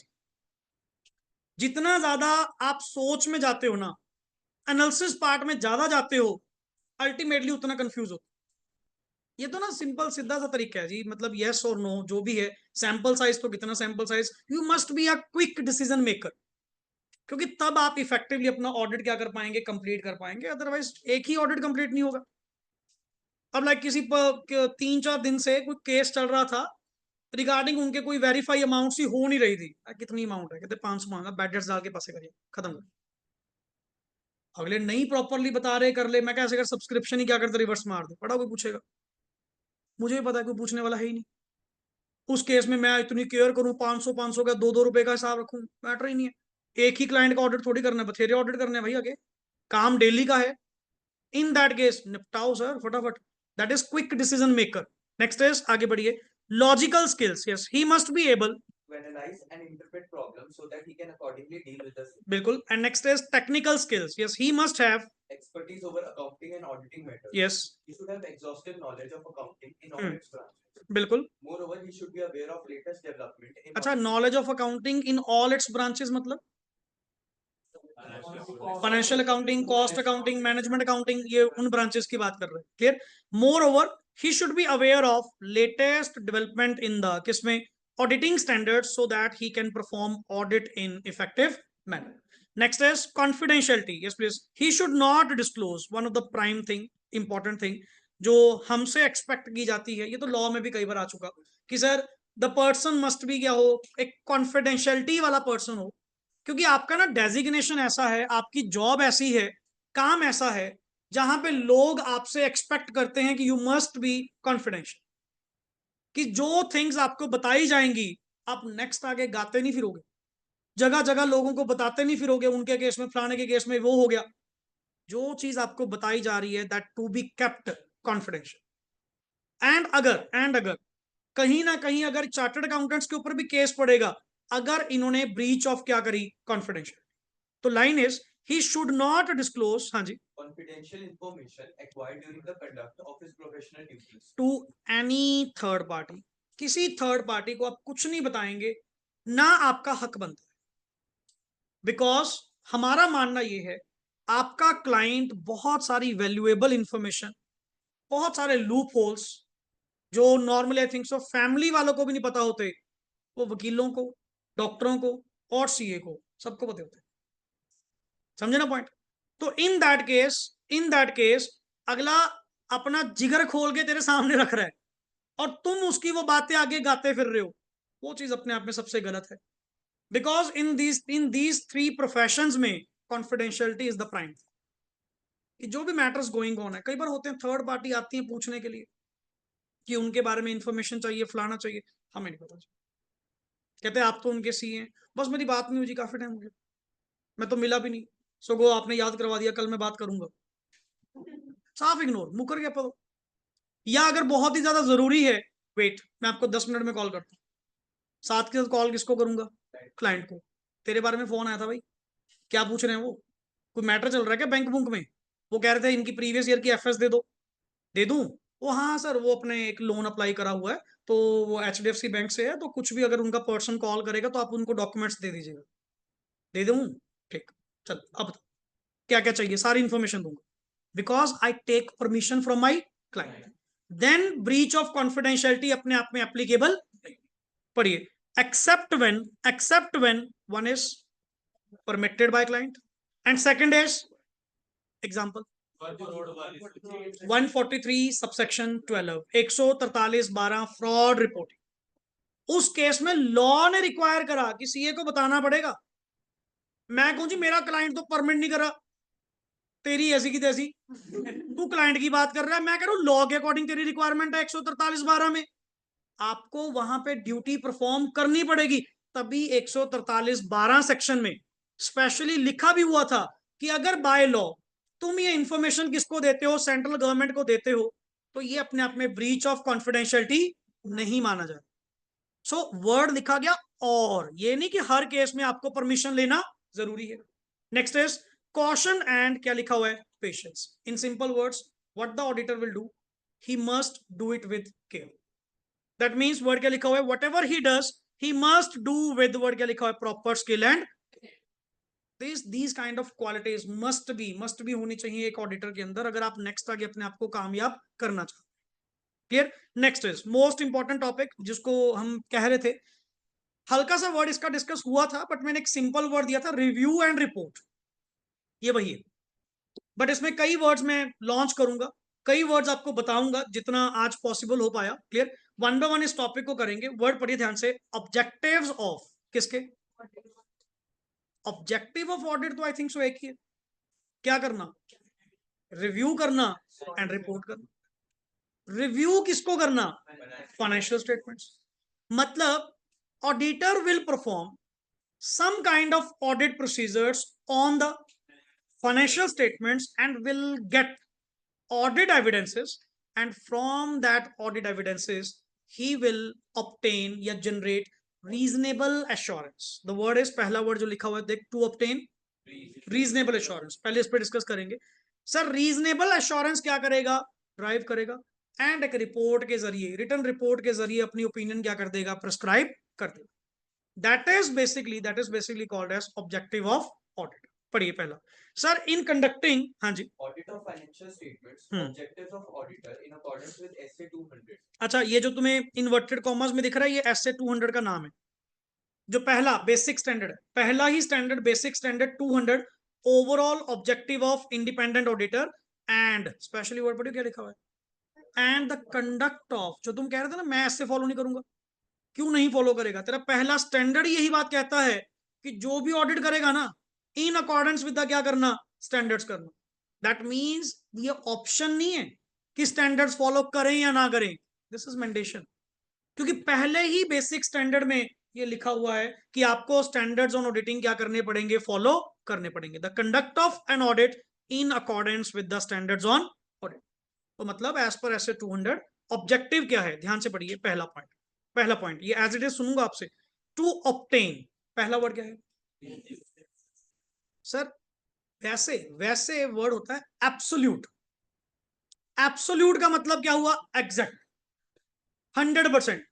जितना ज्यादा आप सोच में जाते हो ना, एनालिसिस पार्ट में ज्यादा जाते हो, अल्टीमेटली उतना कंफ्यूज हो। ये तो ना सिंपल सीधा सा तरीका है जी, मतलब यस और नो जो भी है, सैंपल साइज तो कितना sample size, you must be a quick decision maker, क्योंकि तब आप इफेक्टिवली अपना ऑडिट क्या कर पाएंगे? कंप्लीट कर पाएंगे, अदरवाइज एक ही ऑडिट कंप्लीट नहीं होगा। अब लाइक किसी पर 3-4 दिन से कोई केस चल रहा था रिगार्डिंग उनके कोई वेरीफाई अमाउंट सी हो नहीं रही थी, कितनी अमाउंट है, कहते 500 मांगा, बैड डेट्स डाल के पैसे करिए, खत्म कर। अगले नहीं प्रॉपरली बता रहे कर ले, मैं कैसे कर, सब्सक्रिप्शन ही क्या करते रिवर्स मार दे, पड़ा कोई पूछेगा, मुझे भी पता है कोई पूछने वाला है ही नहीं। उस केस में मैं इतनी केयर करूं, 500 का 2-2 रुपए का हिसाब रखूं, मैटर ही नहीं है। एक ही क्लाइंट का ऑडिट थोड़ी करना है, बथेरे ऑडिट करने हैं भाई, आगे काम डेली का है। इन दैट केस निपटाओ सर फटाफट, that is quick decision maker. Next is, आगे बढ़िए, logical skills, yes he must be able to analyze and interpret problems so that he can accordingly deal with the same. बिल्कुल। And next is technical skills, yes he must have Expertise over accounting and auditing matters. Yes He should have exhaustive knowledge of accounting in all Hmm. its branches. बिल्कुल। Moreover, he should be aware of latest development in अच्छा, knowledge of accounting in all its branches मतलब financial accounting, cost accounting, management accounting, ये उन branches की बात कर रहे हैं, clear. Moreover he should be aware of latest development in the किसमें auditing standards so that he can perform audit in effective manner. Next is confidentiality, yes please, he should not disclose, one of the prime thing, important thing जो हमसे expect की जाती है, ये तो law में भी कई बार आ चुका कि sir the person must be क्या हो, एक कॉन्फिडेंशियलिटी वाला पर्सन हो, क्योंकि आपका ना डेजिग्नेशन ऐसा है, आपकी जॉब ऐसी है, काम ऐसा है जहां पे लोग आपसे एक्सपेक्ट करते हैं कि यू मस्ट बी कॉन्फिडेंशियल, कि जो थिंग्स आपको बताई जाएंगी आप नेक्स्ट आगे गाते नहीं फिरोगे, जगह जगह लोगों को बताते नहीं फिरोगे, उनके केस में फलाने के केस में वो हो गया। जो चीज आपको बताई जा रही है that to be kept confidential. And अगर कहीं ना कहीं अगर चार्टर्ड अकाउंटेंट्स के ऊपर भी केस पड़ेगा अगर इन्होंने ब्रीच ऑफ क्या करी, कॉन्फिडेंशियल, तो line is he should not disclose, हाँ जी, confidential information acquired during the conduct of his professional duties to any third party, किसी थर्ड पार्टी को आप कुछ नहीं बताएंगे, ना आपका हक बनता है। बिकॉज हमारा मानना यह है आपका क्लाइंट बहुत सारी वैल्यूएबल इंफॉर्मेशन, बहुत सारे लूप होल्स जो normally I think so family वालों को भी नहीं पता होते, वो वकीलों को, डॉक्टरों को और सीए को सबको पता होते हैं, समझे ना पॉइंट। तो इन दैट केस अगला अपना जिगर खोल के तेरे सामने रख रहा है और तुम उसकी वो बातें आगे गाते फिर रहे हो, वो चीज अपने आप में सबसे गलत है। बिकॉज इन दीज 3 प्रोफेशंस में कॉन्फिडेंशियलिटी इज द प्राइम, कि जो भी मैटर्स गोइंग ऑन है, कई बार होते हैं थर्ड पार्टी आती है पूछने के लिए कि उनके बारे में इंफॉर्मेशन चाहिए, फलाना चाहिए, हमें नहीं पता, कहते हैं आप तो उनके सी हैं, बस मेरी बात नहीं हुई जी काफी टाइम हो गया, मैं तो मिला भी नहीं, सो आपने याद करवा दिया, कल मैं बात करूंगा, साफ इग्नोर, मुकर गया पता। या अगर बहुत ही ज्यादा जरूरी है, वेट मैं आपको 10 मिनट में कॉल करता हूँ, साथ के साथ कॉल किसको करूंगा, क्लाइंट को, तेरे बारे में फोन आया था भाई, क्या पूछ रहे हैं वो, कोई मैटर चल रहा है क्या बैंक बुंक में, वो कह रहे थे इनकी प्रीवियस ईयर की एफएस दे दो, दे दूं, वो हाँ सर वो अपने एक लोन अप्लाई करा हुआ है, तो वो एचडीएफसी बैंक से है, तो कुछ भी अगर उनका पर्सन कॉल करेगा तो आप उनको डॉक्यूमेंट्स दे दीजिएगा, दे दूं, ठीक, चल अब क्या क्या चाहिए सारी इंफॉर्मेशन दूंगा, because I take permission from my client, then breach of confidentiality अपने आप में एप्लीकेबल। पढ़िए, except when one is permitted by client and second is example 143 subsection 12 143(12) fraud reporting, उस केस में लॉ ने रिक्वायर करा कि सीए को बताना पड़ेगा। मैं कहूं जी मेरा क्लाइंट तो परमिट नहीं करा, तेरी ऐसी की तैसी, तू क्लाइंट की बात कर रहा है, मैं कह रहा हूं लॉ के अकॉर्डिंग तेरी रिक्वायरमेंट है 143(12) में, आपको वहां पे ड्यूटी परफॉर्म करनी पड़ेगी। तभी 143(12) सेक्शन में स्पेशली लिखा भी हुआ था कि अगर बाय लॉ तुम ये इंफॉर्मेशन किसको देते हो, सेंट्रल गवर्नमेंट को देते हो, तो ये अपने आप में ब्रीच ऑफ कॉन्फिडेंशियलिटी नहीं माना जाए। सो वर्ड लिखा गया, और ये नहीं कि हर केस में आपको परमिशन लेना जरूरी है। नेक्स्ट इज कॉशन एंड क्या लिखा हुआ है, patience. In simple words what the auditor will do, he must do it with care. That means word क्या लिखा हुआ है, what ever he does he must do with, word क्या लिखा हुआ है, proper skill and these kind of qualities must be होनी चाहिए एक ऑडिटर के अंदर, अगर आप नेक्स्ट आगे अपने आप को कामयाब करना चाहते। Clear. Next is most important topic जिसको हम कह रहे थे, हल्का सा वर्ड इसका डिस्कस हुआ था बट मैंने एक सिंपल वर्ड दिया था, रिव्यू एंड रिपोर्ट, ये वही है, बट इसमें कई वर्ड्स मैं लॉन्च करूंगा कई वर्ड्स आपको बताऊंगा जितना आज पॉसिबल हो पाया। क्लियर? वन बाय वन इस टॉपिक को करेंगे। वर्ड पढ़िए ध्यान से। ऑब्जेक्टिव्स ऑफ किसके? ऑब्जेक्टिव ऑफ ऑडिट तो आई थिंक सो एक ही है। क्या करना? रिव्यू करना एंड रिपोर्ट करना। रिव्यू किसको करना? Financial statements. मतलब auditor will perform some kind of audit procedures on the financial statements and will get audit evidences, and from that audit evidences he will obtain या generate reasonable assurance. The word is, पहला word जो लिखा हुआ है देख, to obtain reasonable assurance, पहले इस पे डिस्कस करेंगे। सर रीजनेबल एश्योरेंस क्या करेगा? ड्राइव करेगा एंड एक रिपोर्ट के जरिए, रिटर्न रिपोर्ट के जरिए अपनी ओपिनियन क्या कर देगा? प्रिस्क्राइब कर देगा। that is basically called as objective of audit. पढ़िए पहला। सर इन कंडक्टिंग, हाँ जी, Audit of financial statements, objectives of auditor in accordance with SA 200. अच्छा ये जो तुम्हें इन्वर्टेड कॉमर्स में दिख रहा है ये SA 200 का नाम है। जो पहला बेसिक स्टैंडर्ड है, पहला ही standard basic standard 200 overall objective of independent auditor and specially word पढ़िए क्या लिखा हुआ है, एंड द कंडक्ट ऑफ। जो तुम कह रहे थे ना मैं ऐसे फॉलो नहीं करूंगा, क्यों नहीं फॉलो करेगा? तेरा पहला स्टैंडर्ड यही बात कहता है कि जो भी ऑडिट करेगा ना, इन अकॉर्डेंस विद द क्या करना? स्टैंडर्ड्स करना। दैट मींस ये ऑप्शन नहीं है कि स्टैंडर्ड्स फॉलो करें या ना करें, दिस इज मैंडेशन। क्योंकि पहले ही बेसिक स्टैंडर्ड में ये लिखा हुआ है कि आपको स्टैंडर्ड्स ऑन ऑडिटिंग क्या करने पड़ेंगे? फॉलो करने पड़ेंगे। The conduct of an audit in accordance with the standards on audit. तो मतलब एज पर एस 200 ऑब्जेक्टिव क्या है? ध्यान से पढ़िए पहला पॉइंट। पहला पॉइंट ये एज इट इज सुनूंगा आपसे। टू ऑब्टेन, पहला वर्ड क्या है सर? वैसे वैसे वर्ड होता है एब्सोल्यूट। एब्सोल्यूट का मतलब क्या हुआ? एग्जैक्ट, 100%।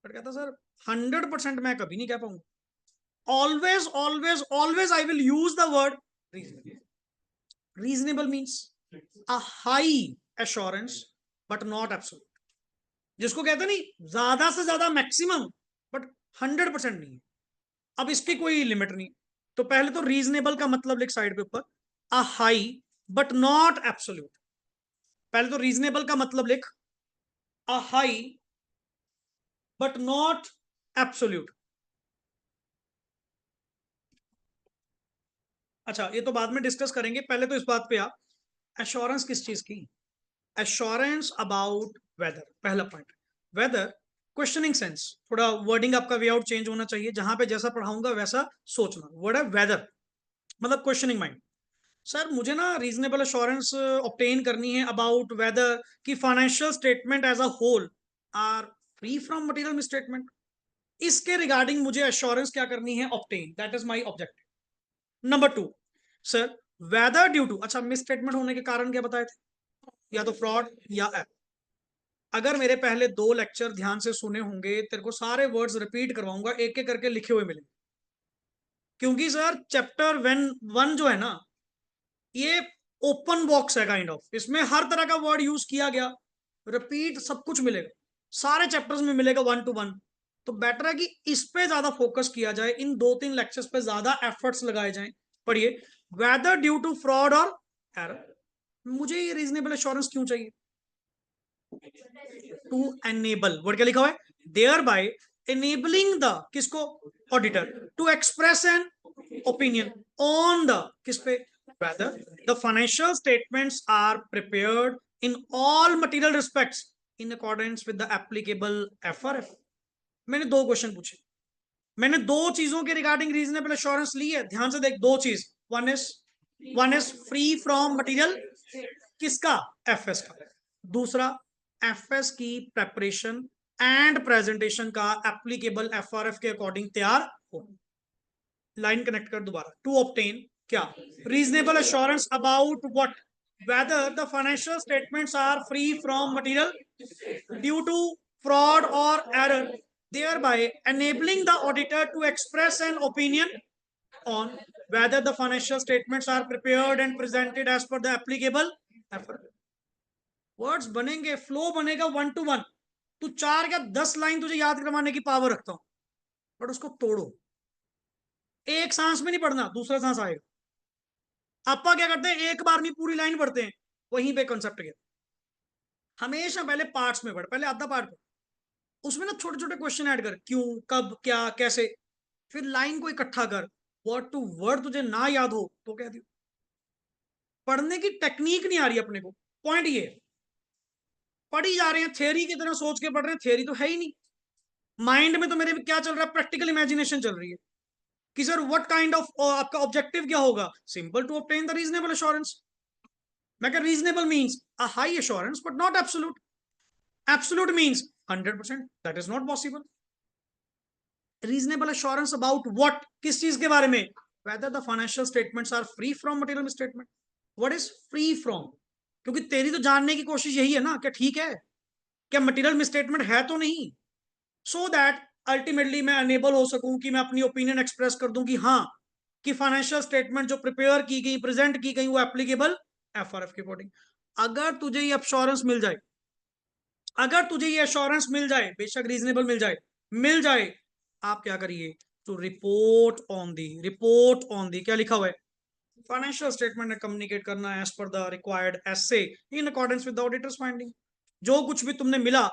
बट कहता सर 100% मैं कभी नहीं कह पाऊंगा। Always always always I will use the word reasonable. Reasonable means a high assurance but not absolute. जिसको कहते नहीं ज्यादा से ज्यादा मैक्सिमम, बट 100% नहीं है। अब इसकी कोई लिमिट नहीं। तो पहले तो रीजनेबल का मतलब लिख साइड पे ऊपर, a high but not absolute. पहले तो रीजनेबल का मतलब लिख, a high but not absolute. अच्छा ये तो बाद में डिस्कस करेंगे, पहले तो इस बात पे आ, एश्योरेंस किस चीज की? Assurance about weather. पहला पॉइंट वेदर, क्वेश्चनिंग सेंस। थोड़ा वर्डिंग आपका वे आउट चेंज होना चाहिए, जहां पे जैसा पढ़ाऊंगा वैसा सोचना। वर्ड है वेदर, मतलब क्वेश्चनिंग माइंड। सर मुझे ना रीजनेबल अश्योरेंस ऑब्टेन करनी है अबाउट वेदर कि financial statement as a whole are free from material misstatement. इसके रिगार्डिंग मुझे एश्योरेंस क्या करनी है? Obtain. That is my objective. Number 2 sir whether due to, अच्छा मिस स्टेटमेंट होने के कारण क्या बताए थे? या तो फ्रॉड या एप। अगर मेरे पहले 2 लेक्चर ध्यान से सुने होंगे, तेरे को सारे वर्ड्स रिपीट करवाऊंगा, एक एक करके लिखे हुए मिलेंगे। क्योंकि सर चैप्टर 1 जो है ना, ये ओपन बॉक्स है काइंड ऑफ। इसमें हर तरह का वर्ड यूज किया गया, रिपीट सब कुछ मिलेगा, सारे चैप्टर्स में मिलेगा 1 to 1। तो बेटर है कि इस पे ज्यादा फोकस किया जाए, इन 2-3 लेक्चर्स पे ज्यादा एफर्ट्स लगाए जाएं। पढ़िए वेदर ड्यू टू फ्रॉड और एरर। मुझे ये रीजनेबल एश्योरेंस क्यों चाहिए? टू एनेबल, वर्ड क्या लिखा हुआ है? देयर बाय एनेबलिंग द, किसको? Auditor, to express an opinion on the, किस पे? whether the financial statements are prepared in all material respects in accordance with the applicable FRF. मैंने 2 क्वेश्चन पूछे, मैंने 2 चीजों के रिगार्डिंग रीजनेबल एश्योरेंस ली है। ध्यान से देख, 2 चीज। One is free from material, किसका? एफएस का। दूसरा एफएस की प्रेपरेशन एंड प्रेजेंटेशन का एप्लीकेबल एफआरएफ के अकॉर्डिंग तैयार हो। लाइन कनेक्ट कर दोबारा। टू ऑब्टेन क्या? Reasonable assurance about what? whether the financial statements are free from material due to fraud or error, thereby enabling the auditor to express an opinion on whether the financial statements are prepared and presented as per the applicable effort. Words बनेंगे, flow बनेगा 1 to 1। तू 4 या 10 line तुझे याद करवाने की power रखता हूं, बट उसको तोड़ो। एक सांस में नहीं पढ़ना, दूसरा सांस आएगा। आपा क्या करते हैं? एक बार में पूरी लाइन पढ़ते हैं, वहीं पे कॉन्सेप्ट गया। हमेशा पहले पार्ट्स में पढ़, पहले आधा पार्ट पढ़, उसमें ना छोटे छोटे क्वेश्चन ऐड कर, क्यों, कब, क्या, कैसे, फिर लाइन को इकट्ठा कर, वर्ड टू वर्ड तुझे ना याद हो तो कह दियो। पढ़ने की टेक्निक नहीं आ रही अपने को, पॉइंट ये है। पढ़ी जा रहे हैं थियरी की तरह, सोच के पढ़ रहे हैं, थियरी तो है ही नहीं। माइंड में तो मेरे क्या चल रहा है, प्रैक्टिकल इमेजिनेशन चल रही है कि सर व्हाट काइंड ऑफ आपका ऑब्जेक्टिव क्या होगा, simple to obtain the reasonable assurance. मैं कह reasonable means a high assurance but not absolute. Absolute means 100%, that is not possible. Reasonable assurance about what, किस चीज के बारे में, whether the financial statements are free from material misstatement. What is free from, क्योंकि तेरी तो जानने की कोशिश यही है ना, क्या ठीक है, क्या मटेरियल मिसस्टेटमेंट है तो नहीं, सो दैट अल्टीमेटली मैं अनेबल हो सकूं कि मैं अपनी ओपिनियन एक्सप्रेस कर दूं कि हाँ, कि फाइनेंशियल स्टेटमेंट जो प्रिपेयर की गई, प्रेजेंट की गई, वो एप्लीकेबल एफआरएफ के अकॉर्डिंग। अगर तुझे ये एश्योरेंस मिल जाए, अगर तुझे ये एश्योरेंस मिल जाए, बेशक रीजनेबल मिल जाए, मिल जाए, आप क्या करिए, टू रिपोर्ट ऑन दी क्या लिखा हुआ है, फाइनेंशियल स्टेटमेंट ने कम्युनिकेट करना as per the required as in accordance with the auditor's finding. जो कुछ भी तुमने मिला,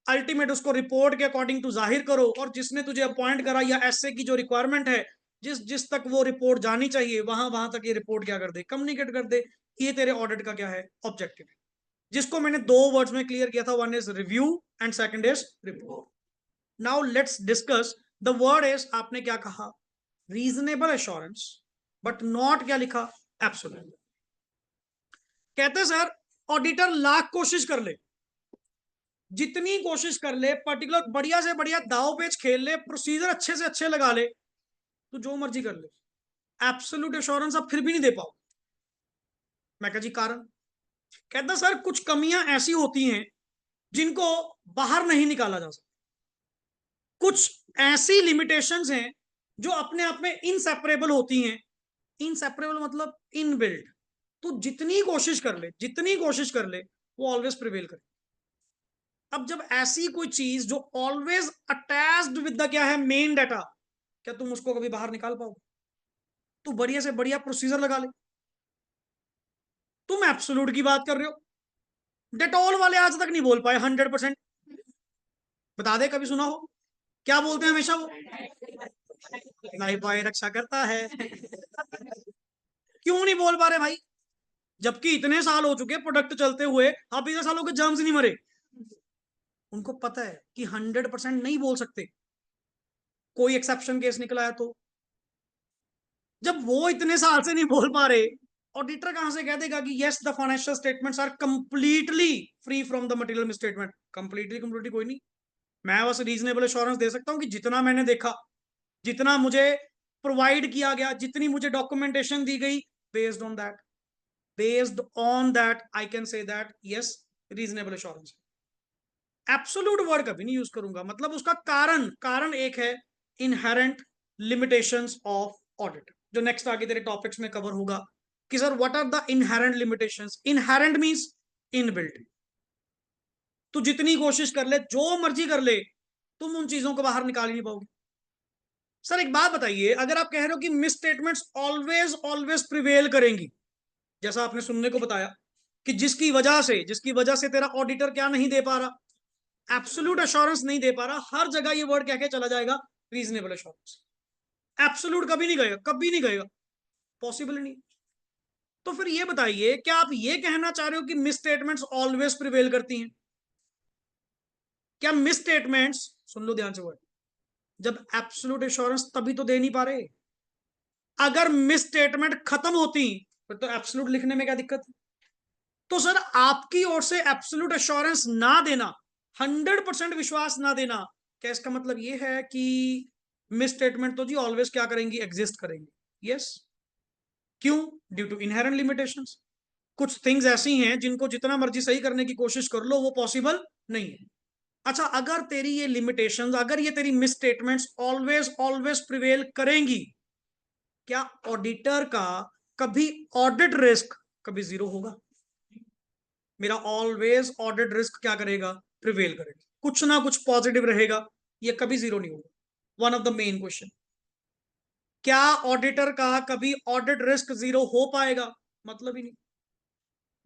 अल्टीमेट उसको रिपोर्ट के अकॉर्डिंग टू जाहिर करो, और जिसने तुझे अपॉइंट करा या एसे की जो रिक्वायरमेंट है, जिस जिस तक वो रिपोर्ट जानी चाहिए, वहां वहां तक ये रिपोर्ट क्या कर दे, कम्युनिकेट कर दे। ये तेरे ऑडिट का क्या है, ऑब्जेक्टिव, जिसको मैंने दो वर्ड्स में क्लियर किया था, one is review and second is report. Now let's discuss the word is, आपने क्या कहा, रीजनेबल एश्योरेंस, बट नॉट क्या लिखा, एब्सोल्यूट। कहते सर ऑडिटर लाख कोशिश कर ले, जितनी कोशिश कर ले, पर्टिकुलर बढ़िया से बढ़िया दाव पेच खेल ले, प्रोसीजर अच्छे से अच्छे लगा ले, तो जो मर्जी कर ले, एब्सोल्यूट एश्योरेंस आप फिर भी नहीं दे पाओ। मैं कहा जी कारण, कहता सर कुछ कमियां ऐसी होती हैं जिनको बाहर नहीं निकाला जा सकता, कुछ ऐसी लिमिटेशंस हैं जो अपने आप में इनसेपरेबल होती हैं। इनसेपरेबल मतलब इनबिल्ट। तो जितनी कोशिश कर ले, जितनी कोशिश कर ले, वो ऑलवेज प्रिवेल करे। अब जब ऐसी कोई चीज जो ऑलवेज अटैच्ड विद द क्या है, मेन डाटा, क्या तुम उसको कभी बाहर निकाल पाओगे? तू बढ़िया से बढ़िया प्रोसीजर लगा ले, तुम एब्सोल्यूट की बात कर रहे हो। डेटॉल वाले आज तक नहीं बोल पाए 100%। बता दे कभी सुना हो, क्या बोलते हैं हमेशा वो, नहीं भाई रक्षा करता है। क्यों नहीं बोल पा रहे भाई, जबकि इतने साल हो चुके प्रोडक्ट चलते हुए, अब इतने सालों के जर्म्स नहीं मरे। उनको पता है कि 100% नहीं बोल सकते, कोई एक्सेप्शन केस निकला है तो। जब वो इतने साल से नहीं बोल पा रहे, ऑडिटर कहां से कह देगा कि yes the financial statements are completely free from the material misstatement. Completely कोई नहीं, मैं बस रीजनेबल एश्योरेंस दे सकता हूं कि जितना मैंने देखा, जितना मुझे प्रोवाइड किया गया, जितनी मुझे डॉक्यूमेंटेशन दी गई, based on that, based on that I can say that yes, reasonable assurance. Absolute word कभी नहीं यूज करूंगा, मतलब उसका कारण, कारण एक है, इनहेरेंट लिमिटेशंस ऑफ ऑडिट, जो नेक्स्ट आगे तेरे टॉपिक्स में कवर होगा कि sir what are the inherent limitations. Inherent means inbuilt. तू जितनी कोशिश कर ले, जो मर्जी कर ले, तुम उन चीजों को बाहर निकाल ही नहीं पाओगे। सर एक बात बताइए, अगर आप कह रहे हो कि miss statements always always prevail करेंगी, जैसा आपने सुनने को बताया कि जिसकी वजह से तेरा ऑडिटर क्या नहीं दे पा रहा, एब्सोल्यूट एश्योरेंस नहीं दे पा रहा, हर जगह ये वर्ड कह के चला जाएगा रीजनेबल एश्योरेंस। एब्सोल्यूट कभी नहीं गएगा, कभी नहीं गएगा, पॉसिबल नहीं। तो फिर ये बताइए, क्या आप ये कहना चाह रहे हो कि मिस स्टेटमेंट्स ऑलवेज प्रिवेल करती हैं? क्या मिस स्टेटमेंट्स, सुन लो ध्यान से वर्ड, जब एब्सोल्यूट एश्योरेंस तभी तो दे नहीं पा रहे। अगर मिस स्टेटमेंट खत्म होती फिर तो एब्सोल्यूट लिखने में क्या दिक्कत है? तो सर आपकी ओर से एब्सोल्यूट एश्योरेंस ना देना, 100% विश्वास ना देना, क्या इसका मतलब ये है कि मिस स्टेटमेंट तो जी ऑलवेज क्या करेंगी, एग्जिस्ट करेंगी? यस। क्यों? Due to inherent limitations. कुछ थिंग्स ऐसी हैं जिनको जितना मर्जी सही करने की कोशिश कर लो, वो पॉसिबल नहीं है। अच्छा, अगर तेरी ये लिमिटेशंस, अगर ये तेरी miss statements always always prevail करेंगी, क्या ऑडिटर का कभी ऑडिट रिस्क कभी जीरो होगा? मेरा ऑलवेज ऑडिट रिस्क क्या करेगा, प्रिवेल करेगा, कुछ ना कुछ पॉजिटिव रहेगा, ये कभी जीरो नहीं होगा। One of the main question, क्या ऑडिटर का कभी ऑडिट रिस्क जीरो हो पाएगा? मतलब ही नहीं।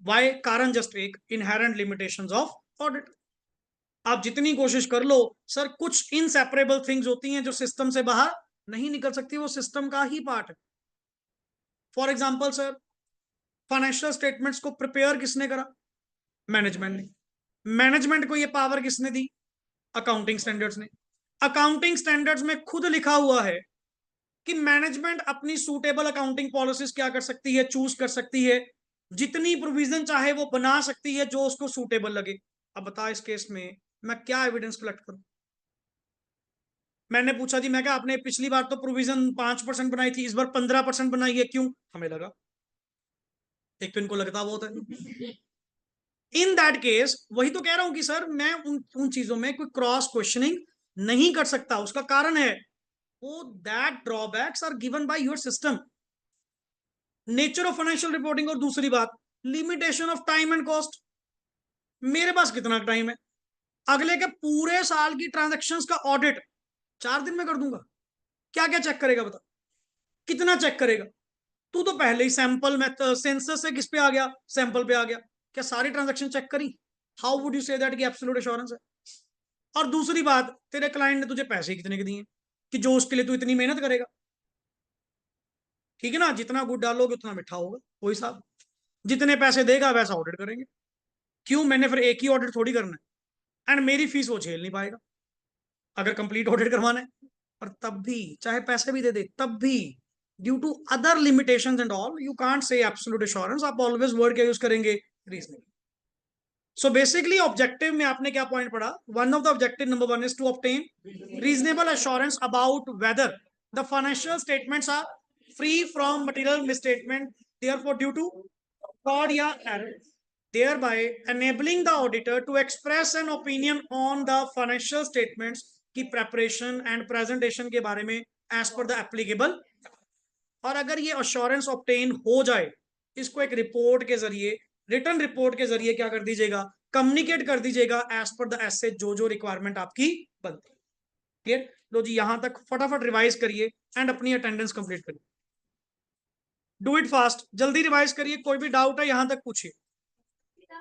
वाई? कारण जस्ट एक, इनहेरेंट लिमिटेशंस ऑफ ऑडिट। आप जितनी कोशिश कर लो सर, कुछ इनसेपरेबल थिंग्स होती हैं जो सिस्टम से बाहर नहीं निकल सकती, वो सिस्टम का ही पार्ट है। For example sir, financial statements को प्रिपेयर किसने करा? मैनेजमेंट ने। मैनेजमेंट को ये पावर किसने दी? अकाउंटिंग स्टैंडर्ड्स ने। अकाउंटिंग स्टैंडर्ड्स में खुद लिखा हुआ है कि मैनेजमेंट अपनी सूटेबल अकाउंटिंग पॉलिसीज क्या कर सकती है, चूज कर सकती है, जितनी प्रोविजन चाहे वो बना सकती है जो उसको सूटेबल लगे। अब बता, इस केस में मैं क्या एविडेंस कलेक्ट करूं? मैंने पूछा जी, मैं क्या, आपने पिछली बार तो प्रोविजन 5% बनाई थी, इस बार 15% बनाई है, क्यों? हमें लगा। एक तो इनको लगता बहुत है। इन दैट केस वही तो कह रहा हूं कि सर मैं उन चीजों में कोई क्रॉस क्वेश्चनिंग नहीं कर सकता। उसका कारण है वो that drawbacks are given by your system, nature of financial reporting. और दूसरी बात, limitation of time and cost. मेरे पास कितना टाइम है? अगले के पूरे साल की ट्रांजैक्शंस का ऑडिट 4 दिन में कर दूंगा? क्या क्या चेक करेगा बता? कितना चेक करेगा? तू तो पहले ही सैंपल में सेंसस से किस पे आ गया? सैंपल पे आ गया। क्या सारी ट्रांजैक्शन चेक करी? How would you say that कि एब्सोल्यूट एश्योरेंस है? और दूसरी बात, तेरे क्लाइंट ने तुझे पैसे कितने के दिए कि जो उसके लिए तू इतनी मेहनत करेगा? ठीक है ना, जितना गुड़ डालोगे उतना मिठा होगा, वही साहब। जितने पैसे देगा वैसा ऑडिट करेंगे। क्यों? मैंने फिर एक ही ऑडिट थोड़ी करना है, एंड मेरी फीस वो झेल नहीं पाएगा अगर कंप्लीट ऑडिट करवाना है। और तब भी चाहे पैसे भी दे दे, तब भी due to other limitations and all you can't say absolute assurance. आप ऑलवेज वर्ड क्या यूज करेंगे? रीजनिंग। सो बेसिकली ऑब्जेक्टिव में आपने क्या पॉइंट पढ़ा? One of the objective number 1 is to obtain reasonable assurance about whether the financial statements are free from material misstatement, therefore due to fraud या error, thereby enabling the auditor to express an opinion on the financial statements की preparation and presentation के बारे में as per the applicable। और अगर ये assurance obtain हो जाए, इसको एक रिपोर्ट के जरिए, रिटर्न रिपोर्ट के जरिए क्या कर दीजिएगा? कम्युनिकेट कर दीजिएगा एज पर द एसे जो रिक्वायरमेंट आपकी बनती है। क्लियर? लो जी, यहां तक फटाफट रिवाइज करिए एंड अपनी अटेंडेंस कंप्लीट करिए। डू इट फास्ट, जल्दी रिवाइज करिए। कोई भी डाउट है यहां तक पूछिए।